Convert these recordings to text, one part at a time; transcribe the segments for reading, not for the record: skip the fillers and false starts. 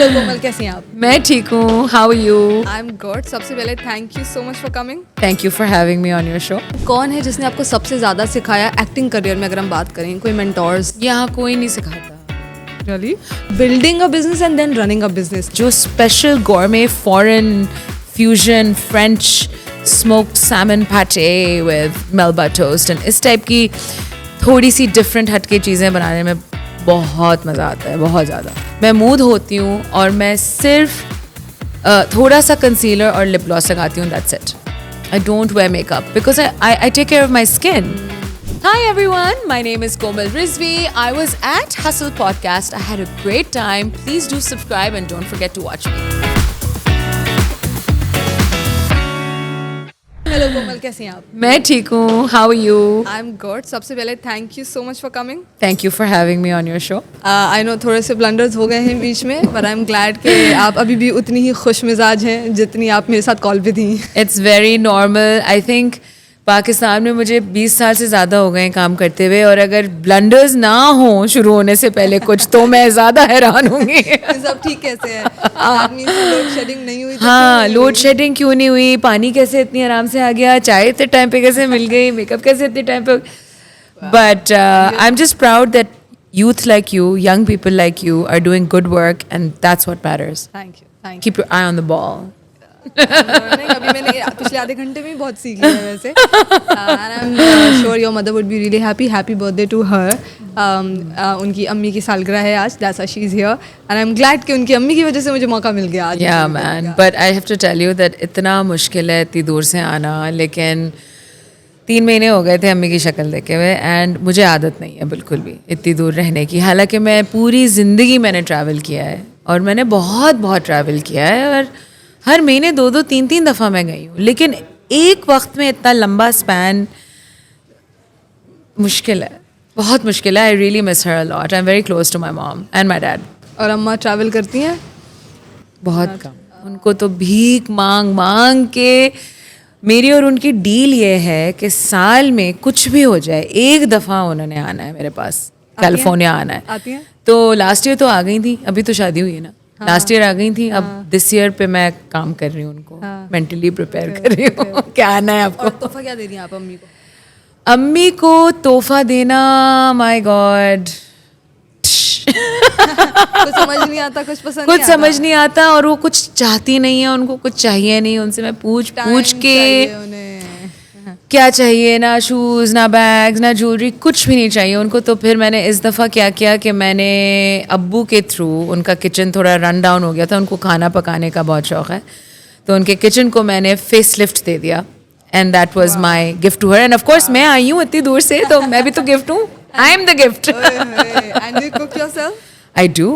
Hello Komal, कैसी हैं आप? मैं ठीक हूँ. How are you? I am good. सबसे पहले thank you so much for coming. Thank you for having me on your show. कौन है जिसने आपको सबसे ज़्यादा सिखाया एक्टिंग करियर में, अगर हम बात करें? कोई मेंटोर्स? यहाँ कोई नहीं सिखाता. Really? Building a business and then running a business. जो special gourmet foreign fusion French smoked salmon pate with melba toast and इस टाइप की थोड़ी सी डिफरेंट हटके चीज़ें बनाने में बहुत मज़ा आता है, बहुत ज़्यादा. मैं मूड होती हूँ और मैं सिर्फ थोड़ा सा कंसीलर और लिप ग्लॉस लगाती हूँ. That's it. I don't wear makeup because I take care of my skin. Hi everyone, my name is Komal Rizvi. I was at Hustle Podcast. I had a great time. Please do subscribe and don't forget to watch me. Hello Komal, कैसी हैं आप? मैं ठीक हूँ. How are you? I am good. सबसे पहले thank you so much for coming. Thank you for having me on your show. I know थोड़े से ब्लंडर्स हो गए हैं बीच में, बट आई एम ग्लैड कि आप अभी भी उतनी ही खुश मिजाज हैं जितनी आप मेरे साथ कॉल पे थी. It's very normal. I think Pakistan में मुझे 20 साल से ज़्यादा हो गए काम करते हुए, और अगर ब्लंडर्स ना हों शुरू होने से पहले कुछ, तो मैं ज़्यादा हैरान होंगी. सब ठीक कैसे है? आदमी से लोड शेडिंग नहीं हुई तो हाँ, क्यों नहीं लोड हुई? शेडिंग क्यों नहीं हुई? पानी कैसे इतनी आराम से आ गया? चाय इतने टाइम पे कैसे मिल गई? मेकअप कैसे इतने टाइम पे? But I am just proud that youth like you, young people like you are doing good work, and that's what matters. Thank you. Keep your eye on the ball. नहीं, अभी मैंने पिछले आधे घंटे में ही बहुत सीख लिया है वैसे. And I am sure your mother would be really happy. Happy birthday to her. उनकी अम्मी की सालगिरह है आज. That's why she is here and I am glad कि उनकी अम्मी की वजह से मुझे मौका मिल गया आज. Yeah, man. But I have to tell you that इतना मुश्किल है इतनी दूर से आना, लेकिन 3 महीने हो गए थे अम्मी की शक्ल देखे हुए, एंड मुझे आदत नहीं है बिल्कुल भी इतनी दूर रहने की. हालांकि मैं पूरी ज़िंदगी मैंने ट्रैवल किया है, और मैंने बहुत बहुत ट्रैवल किया है, और हर महीने 2-2 3-3 दफ़ा मैं गई हूँ. लेकिन एक वक्त में इतना लंबा स्पैन मुश्किल है, बहुत मुश्किल है. I really miss her a lot. I am very close to my mom and my dad. और अम्मा ट्रैवल करती हैं? बहुत कम. उनको तो भीख मांग मांग के. मेरी और उनकी डील ये है कि साल में कुछ भी हो जाए, एक दफ़ा उन्होंने आना है मेरे पास. कैलिफोर्निया आना है. आती हैं? तो लास्ट ईयर तो आ गई थी, अभी तो शादी हुई है ना. लास्ट ईयर आ गई थी. अब दिस ईयर पे मैं काम कर रही हूँ, उनको मेंटली प्रिपेयर कर रही हूँ. क्या आना है आपको? और तोहफा क्या दे रही हैं आप अम्मी को? अम्मी को तोहफा देना, माय गॉड, कुछ समझ नहीं आता, कुछ पसंद कुछ नहीं समझ आता? नहीं आता, और वो कुछ चाहती नहीं है, उनको कुछ चाहिए नहीं. उनसे मैं पूछ पूछ Time के चाहिए उन्हें. क्या चाहिए, ना शूज़, ना बैग्स, ना ज्वेलरी, कुछ भी नहीं चाहिए उनको. तो फिर मैंने इस दफ़ा क्या किया कि मैंने अब्बू के थ्रू, उनका किचन थोड़ा रन डाउन हो गया था, उनको खाना पकाने का बहुत शौक़ है, तो उनके किचन को मैंने फेस लिफ्ट दे दिया, and that was my gift to her. And of course मैं आई हूँ इतनी दूर से, तो मैं भी तो गिफ्ट हूँ. I am the gift. And you cook yourself? I do.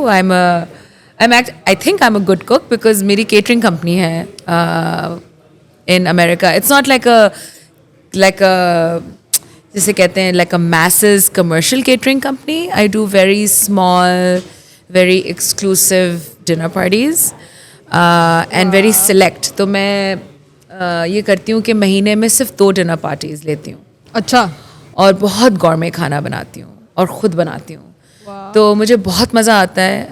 I think I'm a good cook because मेरी catering company है in America. It's not like a जैसे कहते हैं like a masses commercial catering company. I do very small, very exclusive dinner parties and very select. तो मैं ये करती हूँ कि महीने में सिर्फ 2 डिनर पार्टीज लेती हूँ. अच्छा. और बहुत गौरमेट खाना बनाती हूँ और ख़ुद बनाती हूँ. तो मुझे बहुत मज़ा आता है.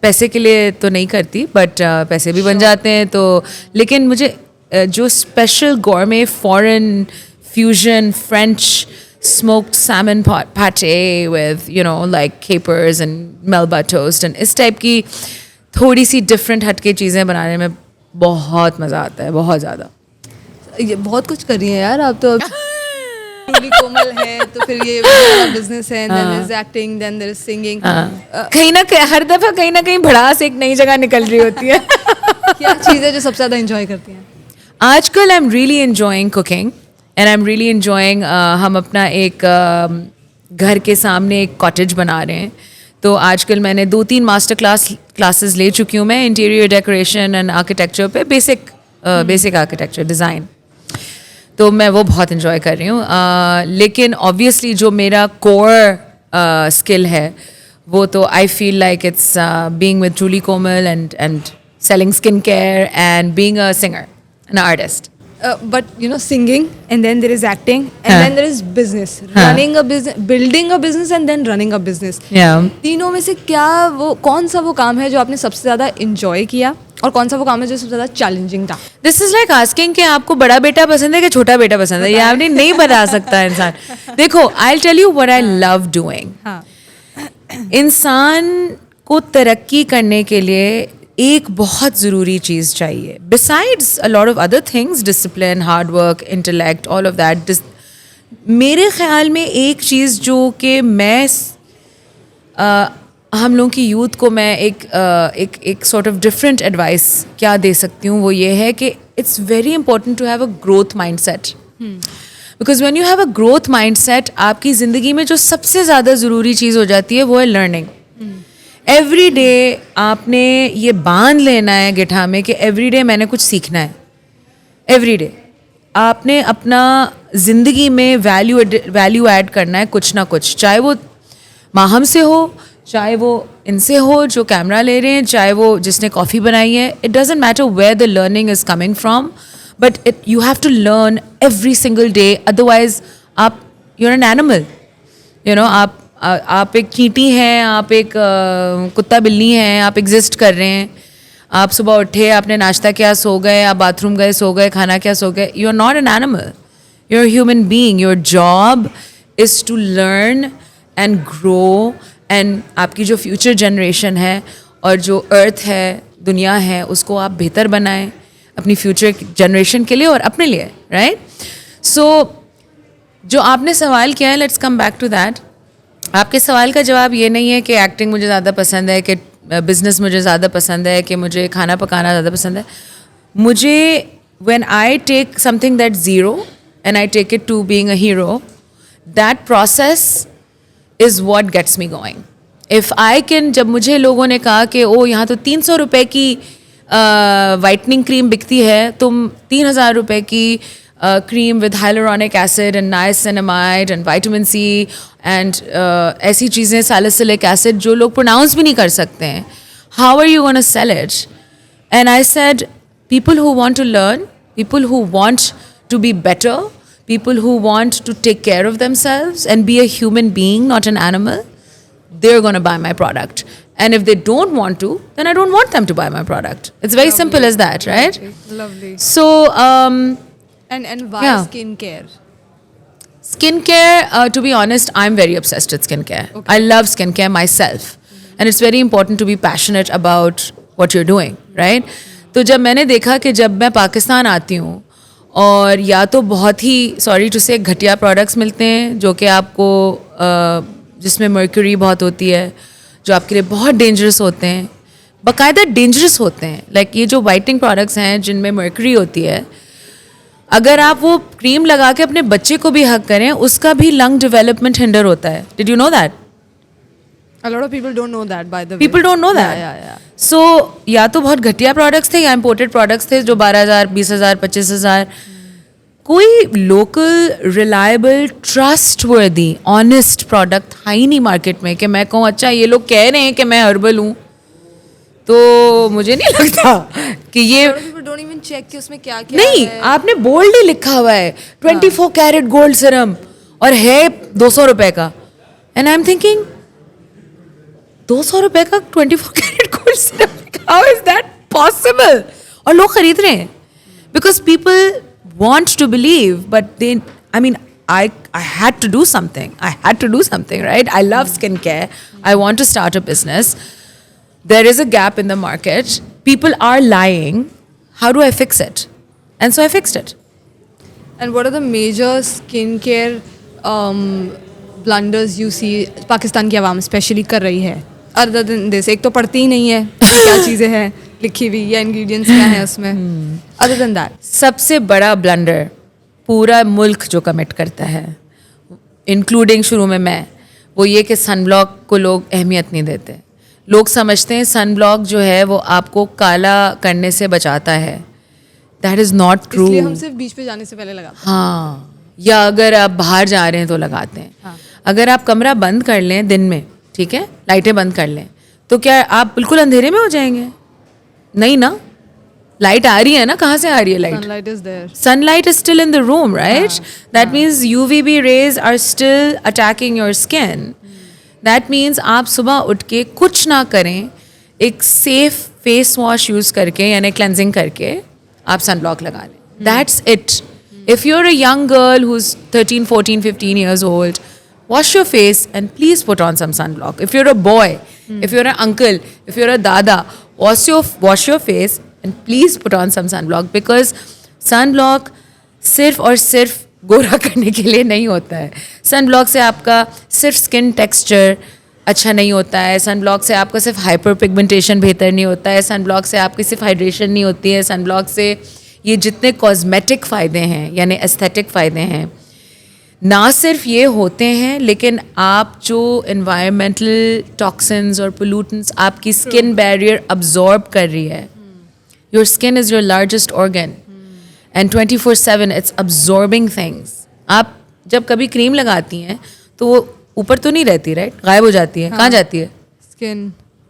पैसे के लिए तो नहीं करती, बट पैसे भी बन जाते हैं. तो लेकिन मुझे जो special gourmet foreign fusion French smoked salmon pate with, you know, like capers and melba toast and इस टाइप की थोड़ी सी डिफरेंट हटके चीज़ें बनाने में बहुत मज़ा आता है, बहुत ज़्यादा. ये बहुत कुछ कर रही हैं यार आप तो. पूरी कोमल है, तो फिर ये बिजनेस है, then there is acting, then there is singing. कहीं ना कहीं हर दफ़ा कहीं ना कहीं भड़ास एक नई जगह निकल रही होती है. क्या चीज़ है जो सबसे ज़्यादा एंजॉय करती हैं? आजकल I am really enjoying cooking, and I am really enjoying. हम अपना एक घर के सामने एक कॉटेज बना रहे हैं. तो आजकल मैंने 2-3 मास्टर क्लासेस ले चुकी हूँ मैं, इंटीरियर डेकोरेशन एंड आर्किटेक्चर पे, बेसिक आर्किटेक्चर डिज़ाइन. तो मैं वो बहुत इन्जॉय कर रही हूँ. लेकिन ऑब्वियसली जो मेरा कोर स्किल है वो तो I feel like it's being with Julie Komal and selling skin care and being a singer, an artist. but you know, singing, and then there is acting, and हाँ. then there is business. हाँ. Running a business, building a business, and then running a business. Yeah. तीनों में से क्या वो कौन सा वो काम है जो आपने सबसे ज़्यादा enjoy किया, और कौन सा वो काम है जो सबसे ज़्यादा challenging था? दिस इज लाइक आस्किंग कि आपको बड़ा बेटा पसंद है कि छोटा बेटा पसंद है, ये आपने नहीं बता सकता इंसान. देखो, I tell you what I love doing. हाँ. इंसान को तरक्की करने के लिए एक बहुत ज़रूरी चीज़ चाहिए. Besides a lot of other things, discipline, hard work, intellect, all of that. मेरे ख्याल में एक चीज़ जो कि मैं हम लोगों की यूथ को मैं एक सॉर्ट ऑफ डिफरेंट एडवाइस क्या दे सकती हूँ, वो ये है कि it's very important to have a growth mindset. Because when you have a growth mindset, आपकी ज़िंदगी में जो सबसे ज़्यादा ज़रूरी चीज़ हो जाती है वो है लर्निंग. एवरी डे आपने ये बांध लेना है गिठा में कि एवरी डे मैंने कुछ सीखना है. एवरी डे आपने अपना ज़िंदगी में वैल्यू ऐड करना है कुछ ना कुछ, चाहे वो माहम से हो, चाहे वो इनसे हो जो कैमरा ले रहे हैं, चाहे वो जिसने कॉफ़ी बनाई है. It doesn't matter where the learning is coming from, but you have to learn every single day. Otherwise आप you are an animal. You know, आप एक चींटी हैं, आप एक कुत्ता बिल्ली हैं, आप एग्जिस्ट कर रहे हैं. आप सुबह उठे, आपने नाश्ता किया, सो गए, आप बाथरूम गए, सो गए, खाना किया, सो गए. You are not an animal, you are human being. Your job is to learn and grow, and आपकी जो फ्यूचर जनरेशन है और जो अर्थ है, दुनिया है, उसको आप बेहतर बनाएं अपनी फ्यूचर जनरेशन के लिए और अपने लिए, राइट? सो जो आपने सवाल किया है, let's come back to that. आपके सवाल का जवाब ये नहीं है कि एक्टिंग मुझे ज़्यादा पसंद है, कि बिज़नेस मुझे ज़्यादा पसंद है, कि मुझे खाना पकाना ज़्यादा पसंद है. मुझे when I take something that zero and I take it to being a hero, that process is what gets me going. If I can, जब मुझे लोगों ने कहा कि ओ यहाँ तो 300 रुपये की वाइटनिंग क्रीम बिकती है, तुम 3000 रुपये की cream with hyaluronic acid and niacinamide and vitamin C and ऐसी चीज़ें, salicylic acid, जो लोग pronounce भी नहीं कर सकते हैं. How are you going to sell it? And I said, people who want to learn, people who want to be better, people who want to take care of themselves and be a human being, not an animal, they're going to buy my product. And if they don't want to, then I don't want them to buy my product. It's very simple as that, right? Lovely. So, And why Yeah. skincare? Skincare, to be honest, I'm very obsessed with skincare. Okay. I love skincare myself. And it's very important to be passionate about what you're doing, right? तो जब मैंने देखा कि जब मैं पाकिस्तान आती हूँ और या तो बहुत ही, सॉरी टू से, घटिया प्रोडक्ट्स मिलते हैं जो कि आपको जिसमें मर्क्यूरी बहुत होती है, जो आपके लिए बहुत डेंजरस होते हैं, बाकायदा डेंजरस होते हैं. लाइक ये जो वाइटनिंग प्रोडक्ट्स हैं जिनमें मर्क्यूरी होती है, अगर आप वो क्रीम लगा के अपने बच्चे को भी हक करें, उसका भी लंग डेवलपमेंट हिंडर होता है. Did you know that? A lot of people don't know that, by the way. People don't know that. Yeah. So, या तो बहुत घटिया प्रोडक्ट्स थे या इम्पोर्टेड प्रोडक्ट्स थे जो 12,000, 20,000, 25,000. कोई local, reliable, trustworthy, honest product है ही नहीं मार्केट में कि मैं कहूँ अच्छा ये लोग कह रहे हैं कि मैं हर्बल हूँ, तो मुझे नहीं लगता कि ये. A lot of people don't even check कि उसमें क्या क्या नहीं, है. आपने बोल्ड ही लिखा हुआ है 24 कैरेट गोल्ड सीरम और है 200 रुपए का. एंड आई एम थिंकिंग 200 रुपए का 24 carat gold serum, how is that possible? और लोग खरीद रहे हैं because people want to believe, but I had to do something. Right? I love skincare. I want to start a business. There is a gap in the market. People are lying. How do I fix it? And so I fixed it. And what are the major skincare blunders you see Pakistan की आवाम specially कर रही है? Other than this, एक तो पढ़ती ही नहीं है क्या चीज़ें हैं लिखी हुई या इंग्रेडिएंट्स क्या है उसमें. Other than that, सबसे बड़ा ब्लंडर पूरा मुल्क जो कमिट करता है, इंक्लूडिंग शुरू में मैं, वो ये कि सनब्लॉक को लोग अहमियत नहीं देते. लोग समझते हैं सनब्लॉक जो है वो आपको काला करने से बचाता है. That is not true. इसलिए हम सिर्फ बीच पे जाने से पहले लगाते हैं. हाँ, या अगर आप बाहर जा रहे हैं तो लगाते हैं. हाँ. अगर आप कमरा बंद कर लें दिन में, ठीक है, लाइटें बंद कर लें, तो क्या आप बिल्कुल अंधेरे में हो जाएंगे? नहीं ना. लाइट आ रही है ना, कहाँ से आ रही है light? Sunlight is there. Sunlight is still in the room, right? That means UVB rays are still attacking your skin. That means आप सुबह उठ के कुछ ना करें, एक safe face wash use करके यानी cleansing करके आप sunblock लगा लें. That's it. If you're a young girl who's 13, 14, 15 years old, wash your face and please put on some sunblock. If you're a boy, if you're an uncle, if you're a dada, wash your face and please put on some sunblock, because sunblock सिर्फ और सिर्फ गोरा करने के लिए नहीं होता है. सनब्लॉक से आपका सिर्फ स्किन टेक्सचर अच्छा नहीं होता है. सनब्लॉक से आपका सिर्फ हाइपर पिगमेंटेशन बेहतर नहीं होता है. सनब्लॉक से आपकी सिर्फ हाइड्रेशन नहीं होती है. सनब्लॉक से ये जितने कॉस्मेटिक फ़ायदे हैं यानी एस्थेटिक फ़ायदे हैं, ना सिर्फ ये होते हैं, लेकिन आप जो इन्वायरमेंटल टॉक्सिन्स और पोल्यूटेंट्स आपकी स्किन बैरियर अब्जॉर्ब कर रही है. Your skin is your largest organ and 24/7 it's absorbing things. आप जब कभी क्रीम लगाती हैं तो वो ऊपर तो नहीं रहती, राइट? गायब हो जाती है. कहाँ जाती है? Skin.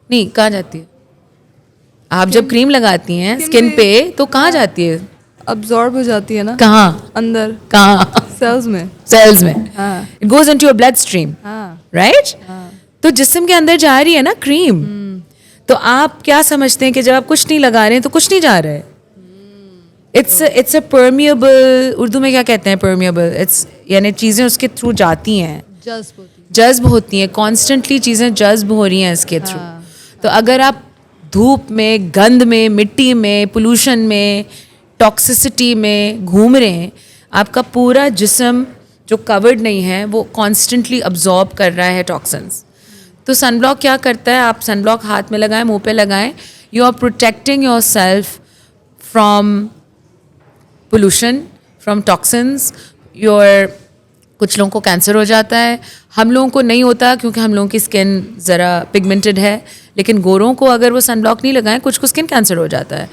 नहीं, कहाँ जाती है? आप जब क्रीम लगाती हैं स्किन पे तो कहाँ जाती है? Absorb हो जाती है ना. कहाँ? अंदर. कहाँ? Cells में. सेल्स में. हाँ. It goes into your blood stream, हाँ. राइट? तो जिस्म के अंदर जा रही है ना क्रीम. तो आप क्या समझते हैं कि जब आप कुछ नहीं लगा रहे हैं तो कुछ नहीं जा रहा है? इट्स अ परमिएबल, उर्दू में क्या कहते हैं परमिएबल? इट्स यानी चीज़ें उसके थ्रू जाती हैं, जज्ब होती हैं. कॉन्स्टेंटली चीज़ें जज्ब हो रही हैं इसके थ्रू. तो अगर आप धूप में, गंद में, मिट्टी में, पोल्यूशन में, टॉक्सिसिटी में घूम रहे हैं, आपका पूरा जिस्म जो कवर्ड नहीं है वो कॉन्स्टेंटली अब्जॉर्ब कर रहा है टॉक्सिन्स. तो सनब्लॉक क्या करता है? आप सनब्लॉक हाथ में लगाएं, मुंह पे लगाएं. You are protecting yourself from pollution, from toxins. कुछ लोगों को कैंसर हो जाता है, हम लोगों को नहीं होता क्योंकि हम लोगों की स्किन ज़रा पिगमेंटेड है. लेकिन गोरों को अगर वो सनब्लॉक नहीं लगाएं, कुछ को स्किन कैंसर हो जाता है.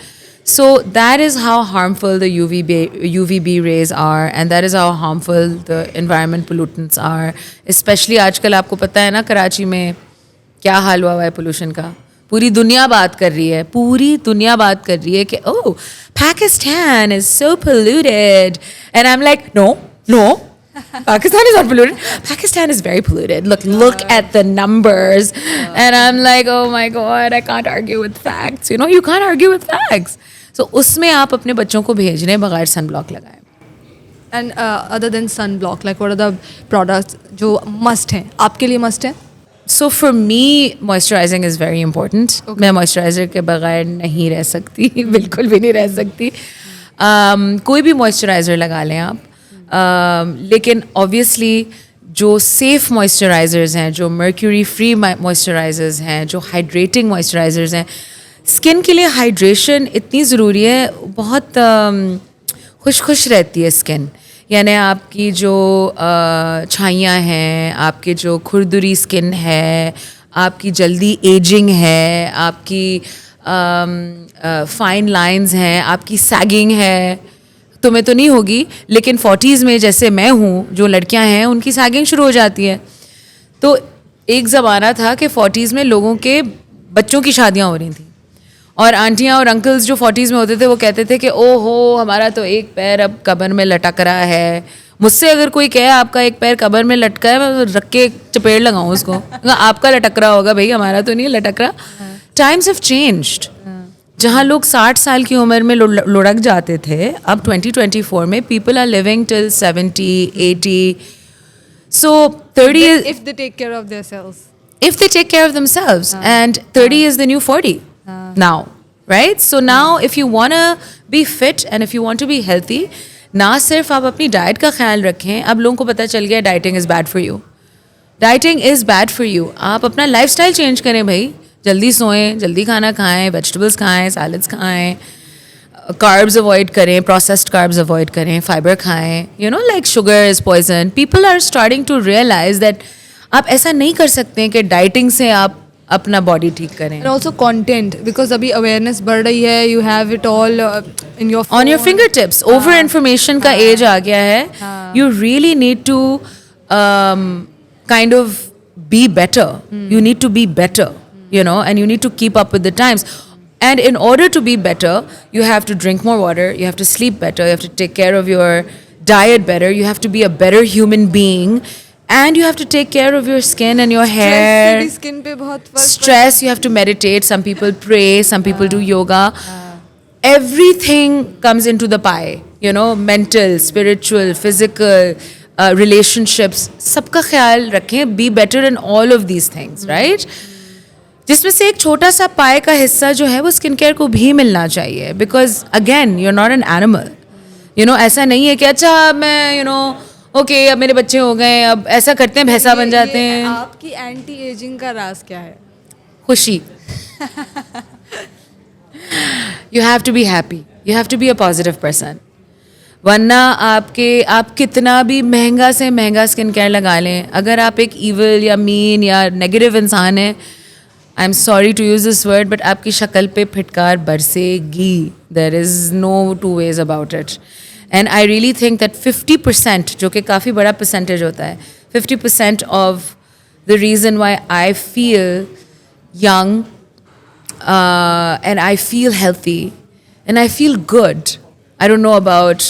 So that is how harmful the UVB rays are, and that is how harmful the environment pollutants are. Especially आजकल आपको पता है ना कराची में क्या हाल हुआ है पोल्यूशन का. पूरी दुनिया बात कर रही है, पूरी दुनिया बात कर रही है कि oh, Pakistan is so polluted, and I'm like no, Pakistan is not polluted. Pakistan is very polluted. Look at the numbers. And I'm like, oh my God, I can't argue with facts. You can't argue with facts. So उसमें आप अपने बच्चों को भेज रहे हैं बगैर sunblock लगाए. And other than sunblock, like what are the products जो must हैं, आपके लिए must हैं? So for me, moisturizing is very important. मैं moisturizer के बगैर नहीं रह सकती, बिल्कुल भी नहीं रह सकती. कोई भी moisturizer लगा लें आप. लेकिन ऑब्वियसली जो सेफ़ मॉइस्चराइज़र्स हैं, जो मर्क्यूरी फ्री मॉइस्चराइज़र्स हैं, जो हाइड्रेटिंग मॉइस्चराइज़र्स हैं, स्किन के लिए हाइड्रेशन इतनी ज़रूरी है. बहुत खुश रहती है स्किन. यानी आपकी जो छाइयाँ हैं, आपके जो खुरदुरी स्किन है, आपकी जल्दी एजिंग है, आपकी फाइन लाइंस हैं, आपकी सैगिंग है. तुम्हें तो नहीं होगी, लेकिन 40s में जैसे मैं हूँ, जो लड़कियाँ हैं उनकी सैगिंग शुरू हो जाती है. तो एक ज़माना था कि 40s में लोगों के बच्चों की शादियाँ हो रही थी, और आंटियाँ और अंकल्स जो 40s में होते थे वो कहते थे कि ओहो हमारा तो एक पैर अब कब्र में लटक रहा है. मुझसे अगर कोई कहे आपका एक पैर कब्र में लटका है, मैं रख के चपेट लगाऊँ उसको. आपका लटक रहा होगा भाई, हमारा तो नहीं लटक रहा. Times have changed. जहाँ लोग 60 साल की उम्र में लुढ़क जाते थे, अब 2024 में people are living till 70, 80. So 30 is If they take care of themselves. If they take care of themselves, and 30 is the new 40 now, right? So now if you want to be fit and if you want to be healthy, ना सिर्फ आप अपनी diet का ख्याल रखें. अब लोगों को पता चल गया dieting is bad for you. Dieting is bad for you. आप अपना लाइफस्टाइल चेंज करें भाई. जल्दी सोएं, जल्दी खाना खाएं, वेजिटेबल्स खाएं, सैलड्स खाएं, कार्ब्स अवॉइड करें, प्रोसेस्ड कार्ब्स अवॉइड करें, फाइबर खाएं. Like sugar is poison. People are starting to realise that आप ऐसा नहीं कर सकते हैं कि डाइटिंग से आप अपना बॉडी ठीक करें. And also content, because अभी awareness बढ़ रही है. You have it all in your phone. On your fingertips. Over information का एज आ गया है. You really need to kind of be better. You need to be better. And you need to keep up with the times. And in order to be better, you have to drink more water, you have to sleep better, you have to take care of your diet better, you have to be a better human being, and you have to take care of your skin and your hair. Skin पे बहुत फर्क Stress, you have to meditate, some people pray, some people do yoga. Everything comes into the pie, you know, mental, spiritual, physical, relationships. सबका ख्याल रखें, be better in all of these things, right? जिसमें से एक छोटा सा पाए का हिस्सा जो है वो स्किन केयर को भी मिलना चाहिए, because again you are not an animal, you know. ऐसा नहीं है कि अच्छा मैं यू नो ओके अब मेरे बच्चे हो गए, अब ऐसा करते हैं भैंसा बन जाते हैं. आपकी एंटी एजिंग का राज क्या है? खुशी. You have to be happy, you have to be a positive person. वरना आप कितना भी महंगा से महंगा स्किन केयर लगा लें, अगर आप एक ईविल या मीन या नेगेटिव इंसान हैं, I am sorry to use this word, but आपकी शक्ल पे फिटकार बरसेगी. There is no two ways about it. And I really think that 50%, जो कि काफ़ी बड़ा परसेंटेज होता है, 50% of the reason why I feel young and I feel healthy and I feel good. I don't know about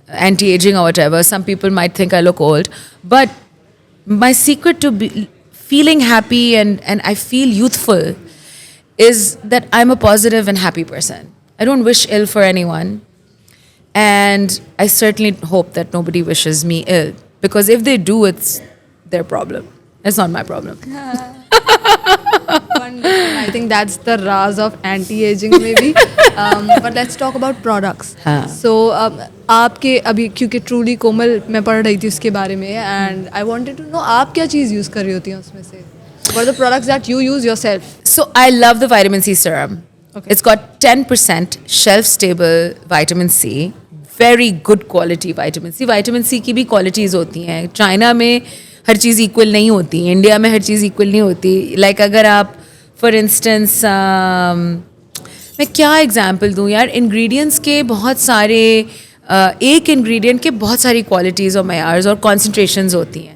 anti-aging or whatever. Some people might think I look old. But my secret to be feeling happy and I feel youthful is that I'm a positive and happy person. I don't wish ill for anyone. And I certainly hope that nobody wishes me ill. Because if they do, it's their problem. It's not my problem. Wonderful. I think that's the raz of anti-aging maybe. But let's talk about products. हाँ. So आपके अभी क्योंकि truly कोमल मैं पढ़ रही थी उसके बारे में, and I wanted to know आप क्या चीज़ यूज़ कर रही होती हैं उसमें से? What are the products that you use yourself? So I love the vitamin C serum. Okay. It's got 10% shelf-stable vitamin C. Very good quality vitamin C. Vitamin C की भी qualities होती हैं. चाइना में हर चीज़ इक्वल नहीं होती, India में हर चीज़ equal नहीं होती. लाइक अगर आप फॉर इंस्टेंस मैं क्या एग्जांपल दूँ यार, इंग्रेडिएंट्स के बहुत सारे एक इंग्रेडिएंट के बहुत सारी क्वालिटीज़ और मयार्स और कॉन्सेंट्रेशंस होती हैं.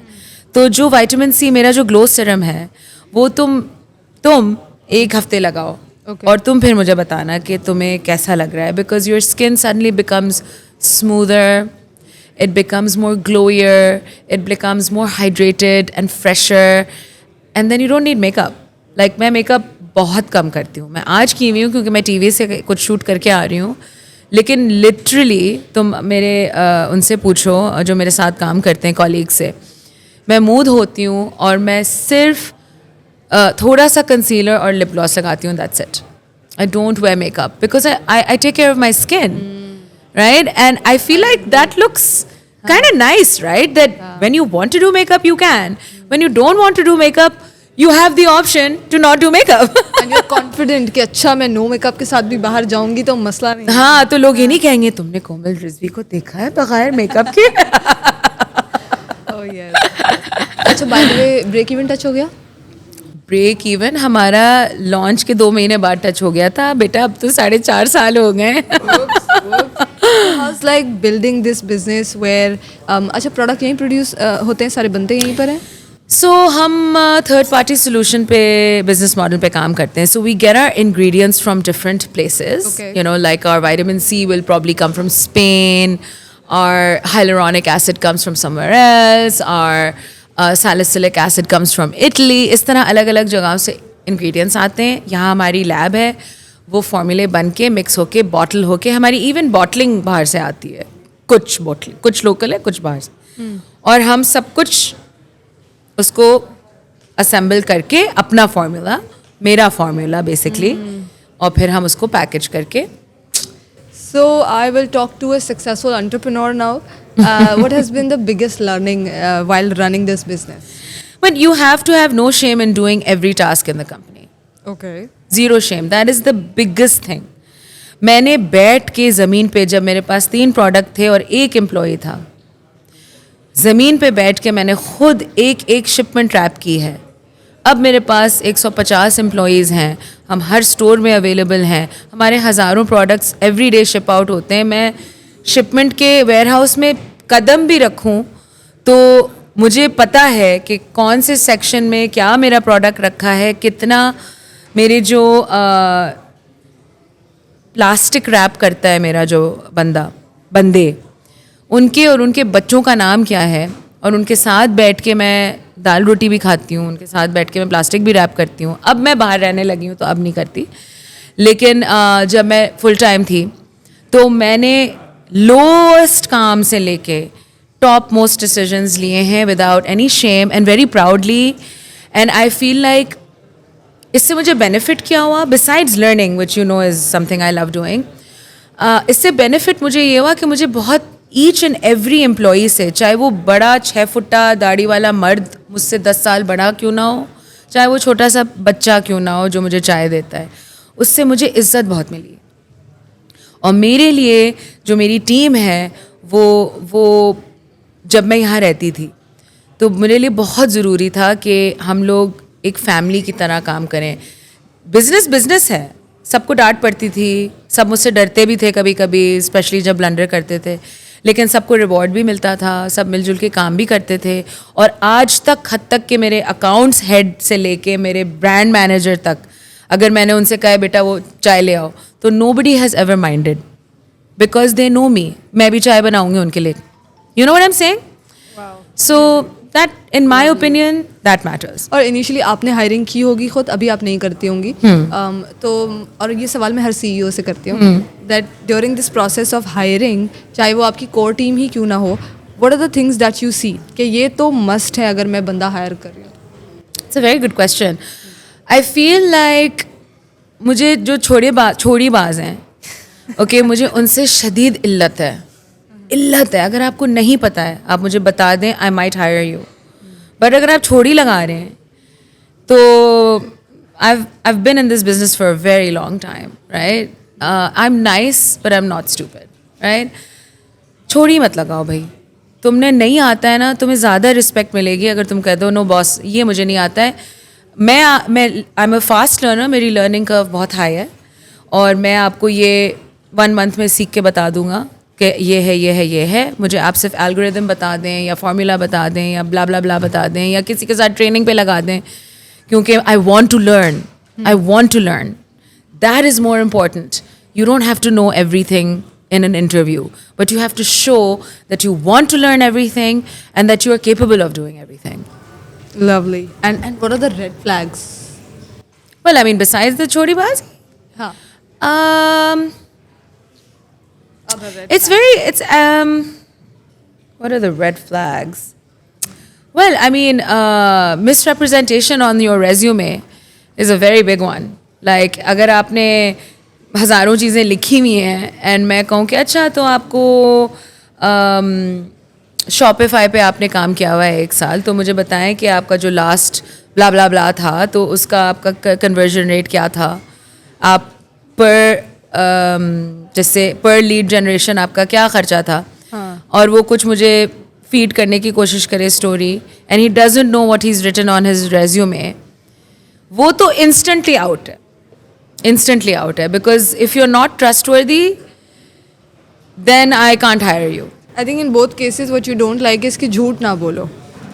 तो जो विटामिन सी मेरा जो ग्लो सीरम है वो तुम एक हफ्ते लगाओ. Okay. और तुम फिर मुझे बताना कि तुम्हें कैसा लग रहा है, because your skin suddenly becomes smoother, it becomes more glowier, it becomes more hydrated and fresher, and then you don't need makeup. Like मैं makeup बहुत कम करती हूँ. मैं आज की हुई हूँ क्योंकि मैं टीवी से कुछ शूट करके आ रही हूँ, लेकिन लिटरली तुम मेरे उनसे पूछो जो मेरे साथ काम करते हैं कॉलीग से, मैं मूड होती हूँ और मैं सिर्फ थोड़ा सा कंसीलर और लिप ग्लॉस लगाती हूँ. That's it. I don't wear makeup because I take care of my skin. Right? And I feel like that looks kind of nice, right? That when you want to do makeup, you can. When you don't want to do makeup, you have the option to not do makeup. And you're confident कि अच्छा मैं no makeup के साथ भी बाहर जाऊंगी तो मसला नहीं. हाँ, तो लोग ये नहीं कहेंगे तुमने कोमल रिजवी को देखा है बगैर मेकअप के. Oh yes. अच्छा, by the way, break even touch हो गया? ब्रेक इवन हमारा लॉन्च के 2 महीने बाद टच हो गया था बेटा. अब तो 4.5 साल हो गए. How's like building this business where अच्छा प्रोडक्ट यहीं प्रोड्यूस होते हैं, सारे बनते यहीं पर हैं? सो हम थर्ड पार्टी सोल्यूशन पे बिजनेस मॉडल पे काम करते हैं. So we get our ingredients from different places. Okay. You know like our vitamin C will probably come from Spain, और hyaluronic acid comes from somewhere else, और salicylic acid comes from Italy. इस तरह अलग अलग जगहों से ingredients आते हैं. यहाँ हमारी लैब है, वो फॉर्मूले बन के मिक्स होके बॉटल होके, हमारी इवन बॉटलिंग बाहर से आती है. कुछ बॉटलिंग कुछ लोकल है, कुछ बाहर से. और हम सब कुछ उसको असेंबल करके अपना फार्मूला, मेरा फार्मूला बेसिकली, और फिर हम उसको पैकेज करके. So I will talk to a successful entrepreneur now. What has been the biggest learning while running this business? But you have to have no shame in doing every task in the company. Okay. Zero shame. That is the biggest thing. मैंने बैठ के ज़मीन पे, जब मेरे पास 3 product थे और 1 employee था, ज़मीन पे बैठ के मैंने खुद एक शिपमेंट रैप की है. अब मेरे पास 150 एम्प्लॉयज़ हैं, हम हर स्टोर में अवेलेबल हैं, हमारे हज़ारों products every day ship out होते हैं. मैं शिपमेंट के वेयरहाउस में कदम भी रखूं तो मुझे पता है कि कौन से सेक्शन में क्या मेरा प्रोडक्ट रखा है, कितना मेरे जो प्लास्टिक रैप करता है मेरा जो बंदे, उनके और उनके बच्चों का नाम क्या है, और उनके साथ बैठ के मैं दाल रोटी भी खाती हूँ, उनके साथ बैठ के मैं प्लास्टिक भी रैप करती हूँ. अब मैं बाहर रहने लगी हूँ तो अब नहीं करती, लेकिन जब मैं फुल टाइम थी तो मैंने लोएस्ट काम से लेके टॉप मोस्ट डिसीजंस लिए हैं without any shame and very proudly. And I feel like इससे मुझे बेनिफिट क्या हुआ besides learning, which you know is something I love doing. इससे बेनिफिट मुझे ये हुआ कि मुझे बहुत ईच एंड एवरी एम्प्लॉई से, चाहे वो बड़ा 6 फुट्टा दाढ़ी वाला मर्द मुझसे 10 साल बड़ा क्यों ना हो, चाहे वो छोटा सा बच्चा क्यों ना हो जो मुझे चाय देता है, उससे मुझे इज़्ज़त बहुत मिली. और मेरे लिए जो मेरी टीम है वो जब मैं यहाँ रहती थी तो मेरे लिए बहुत ज़रूरी था कि हम लोग एक फैमिली की तरह काम करें. बिज़नेस है, सबको डांट पड़ती थी, सब मुझसे डरते भी थे कभी कभी, स्पेशली जब ब्लंडर करते थे, लेकिन सबको रिवॉर्ड भी मिलता था, सब मिलजुल के काम भी करते थे. और आज तक हद तक कि मेरे अकाउंट्स हेड से लेके मेरे ब्रांड मैनेजर तक, अगर मैंने उनसे कहा बेटा वो चाय ले आओ, तो nobody has ever minded because they know me. मैं भी चाय बनाऊंगी उनके लिए. You know what I'm saying? Wow. So that, in my opinion, that matters. और इनिशियली आपने हायरिंग की होगी खुद, अभी आप नहीं करती होंगी. तो और ये सवाल मैं हर CEO से करती हूँ that during this process of hiring, चाहे वो आपकी कोर टीम ही क्यों ना हो, what are the things that you see कि ये तो मस्ट है अगर मैं बंदा हायर कर रही हूँ? It's a very good question. I feel like मुझे जो छोड़ी बाज हैं, ओके, मुझे उनसे शदीद इल्लत है. अगर आपको नहीं पता है आप मुझे बता दें, I might hire you. But अगर आप छोड़ी लगा रहे हैं तो I've been in this business for a very long time, right? I'm nice but I'm not stupid, right? छोड़ी मत लगाओ भाई. तुमने नहीं आता है ना, तुम्हें ज़्यादा रिस्पेक्ट मिलेगी अगर तुम कह दो नो बॉस ये मुझे नहीं आता है. मैं I am a fast learner, मेरी लर्निंग कर्व बहुत हाई है, और मैं आपको ये 1 मंथ में सीख के बता दूंगा कि ये है. मुझे आप सिर्फ एल्गोरिदम बता दें या फार्मूला बता दें या ब्ला ब्ला ब्ला बता दें या किसी के साथ ट्रेनिंग पे लगा दें, क्योंकि I want to learn. That is more important. You don't have to know everything in an interview, but you have to show that you want to learn everything and that you are capable of doing everything. Lovely. And what are the red flags? Well, I mean, besides the chori bazi, हाँ. what are the red flags? Well, I mean, misrepresentation on your resume is a very big one. Like, अगर आपने हज़ारों चीज़ें लिखी हुई हैं and मैं कहूँ कि अच्छा तो आपको शॉपिफाई पे आपने काम किया हुआ है 1 साल, तो मुझे बताएं कि आपका जो लास्ट ब्ला ब्ला ब्ला था तो उसका आपका कन्वर्जन रेट क्या था, आप जैसे पर लीड जनरेशन आपका क्या ख़र्चा था. और वो कुछ मुझे फीड करने की कोशिश करे story, and he doesn't know what he is written on his resume, वो तो इंस्टेंटली आउट है. Because if you are not trustworthy then I can't hire you. I think in both cases what you don't like is कि झूठ ना बोलो.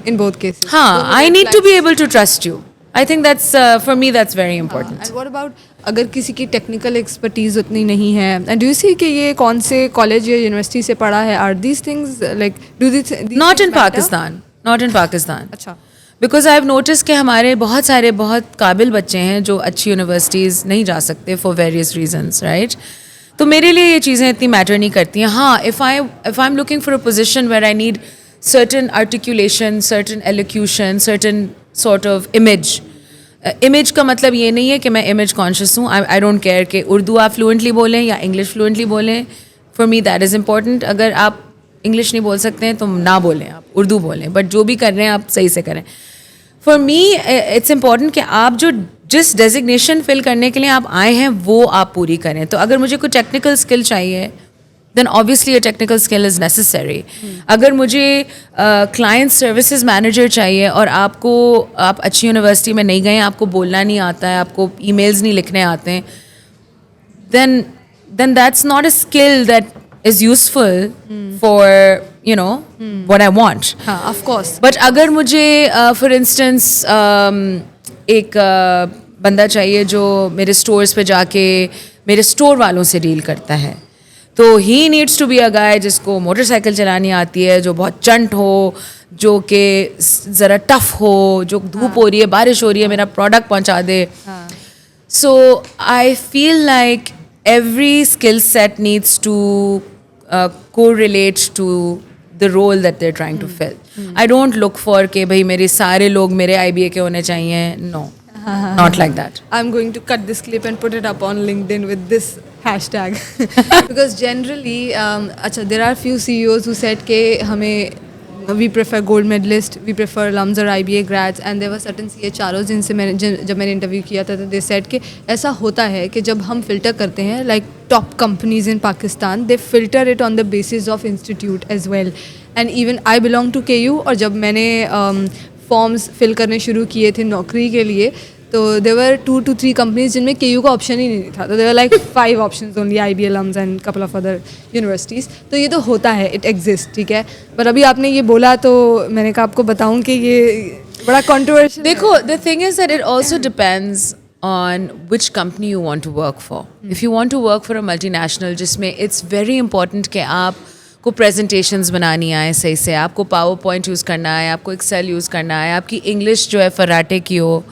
In both cases. हाँ, I need to be able to trust you. I think that's for me that's very important. And what about अगर किसी की technical expertise उतनी नहीं है, एंड डू यू सी कि ये कौन से कॉलेज या यूनिवर्सिटी से पढ़ा है, are these things like do this Not in Pakistan. अच्छा. बिकॉज आई हैव नोटिस कि हमारे बहुत काबिल बच्चे हैं जो अच्छी यूनिवर्सिटीज़ नहीं जा सकते फॉर वेरियस रीजंस, राइट? तो मेरे लिए ये चीज़ें इतनी मैटर नहीं करती हैं. हाँ, if I am looking for a position where I need certain articulation, certain elocution, certain sort of image का मतलब ये नहीं है कि मैं इमेज कॉन्शियस हूँ. आई डोंट केयर कि उर्दू आप फ्लुएंटली बोलें या इंग्लिश फ्लुएंटली बोलें. For me that is important. अगर आप इंग्लिश नहीं बोल सकते हैं तो ना बोलें, आप उर्दू बोलें, बट जो भी कर रहे हैं आप सही से करें. फॉर मी इट्स इम्पॉर्टेंट कि आप जिस डेजिग्नेशन फिल करने के लिए आप आए हैं वो आप पूरी करें. तो अगर मुझे कोई टेक्निकल स्किल चाहिए then obviously a technical skill is necessary. अगर मुझे क्लाइंट सर्विसेज मैनेजर चाहिए और आप अच्छी यूनिवर्सिटी में नहीं गए, आपको बोलना नहीं आता है, आपको ईमेल्स नहीं लिखने आते हैं, then that's not a skill that is useful for what I want. हाँ, of course. But अगर मुझे for instance एक बंदा चाहिए जो मेरे स्टोर्स पे जाके मेरे स्टोर वालों से डील करता है, तो he needs to be a guy जिसको मोटरसाइकिल चलानी आती है, जो बहुत चंट हो, जो कि ज़रा टफ हो, जो धूप हो रही है, बारिश हो रही है, मेरा प्रोडक्ट पहुंचा दे. So I feel like every skill set needs to correlate to the role that they're trying to fill. I don't look for कि भाई मेरे सारे लोग मेरे IBA के होने चाहिए. No, not like that. I'm going to cut this clip and put it up on LinkedIn with this hashtag. Because generally, there are few CEOs who said कि हमें we prefer gold medalist, we prefer alums or IBA grads, and there were certain CHROs जिनसे जब मैंने interview किया था तो they said कि ऐसा होता है कि जब हम फिल्टर करते हैं like top companies in Pakistan, they filter it on the basis of institute as well. And even I belong to KU, और जब मैंने फॉर्म्स फिल करने शुरू किए थे नौकरी के लिए, तो देवर 2 to 3 कंपनीज जिनमें KU का ऑप्शन ही नहीं था. तो there were like 5 options only, IB alums and couple of other universities. तो ये तो होता है, इट एग्जिस्ट, ठीक है. पर अभी आपने ये बोला तो मैंने कहा आपको बताऊं कि ये बड़ा कंट्रोवर्शियल. देखो, the thing is that it also depends on which company you want to work for. If you want to work for a multinational जिसमें it's very important कि आपको presentations बनानी आए सही से, आपको PowerPoint यूज़ करना है, आपको Excel यूज़ करना है, आपकी English जो है फर्राटे की हो,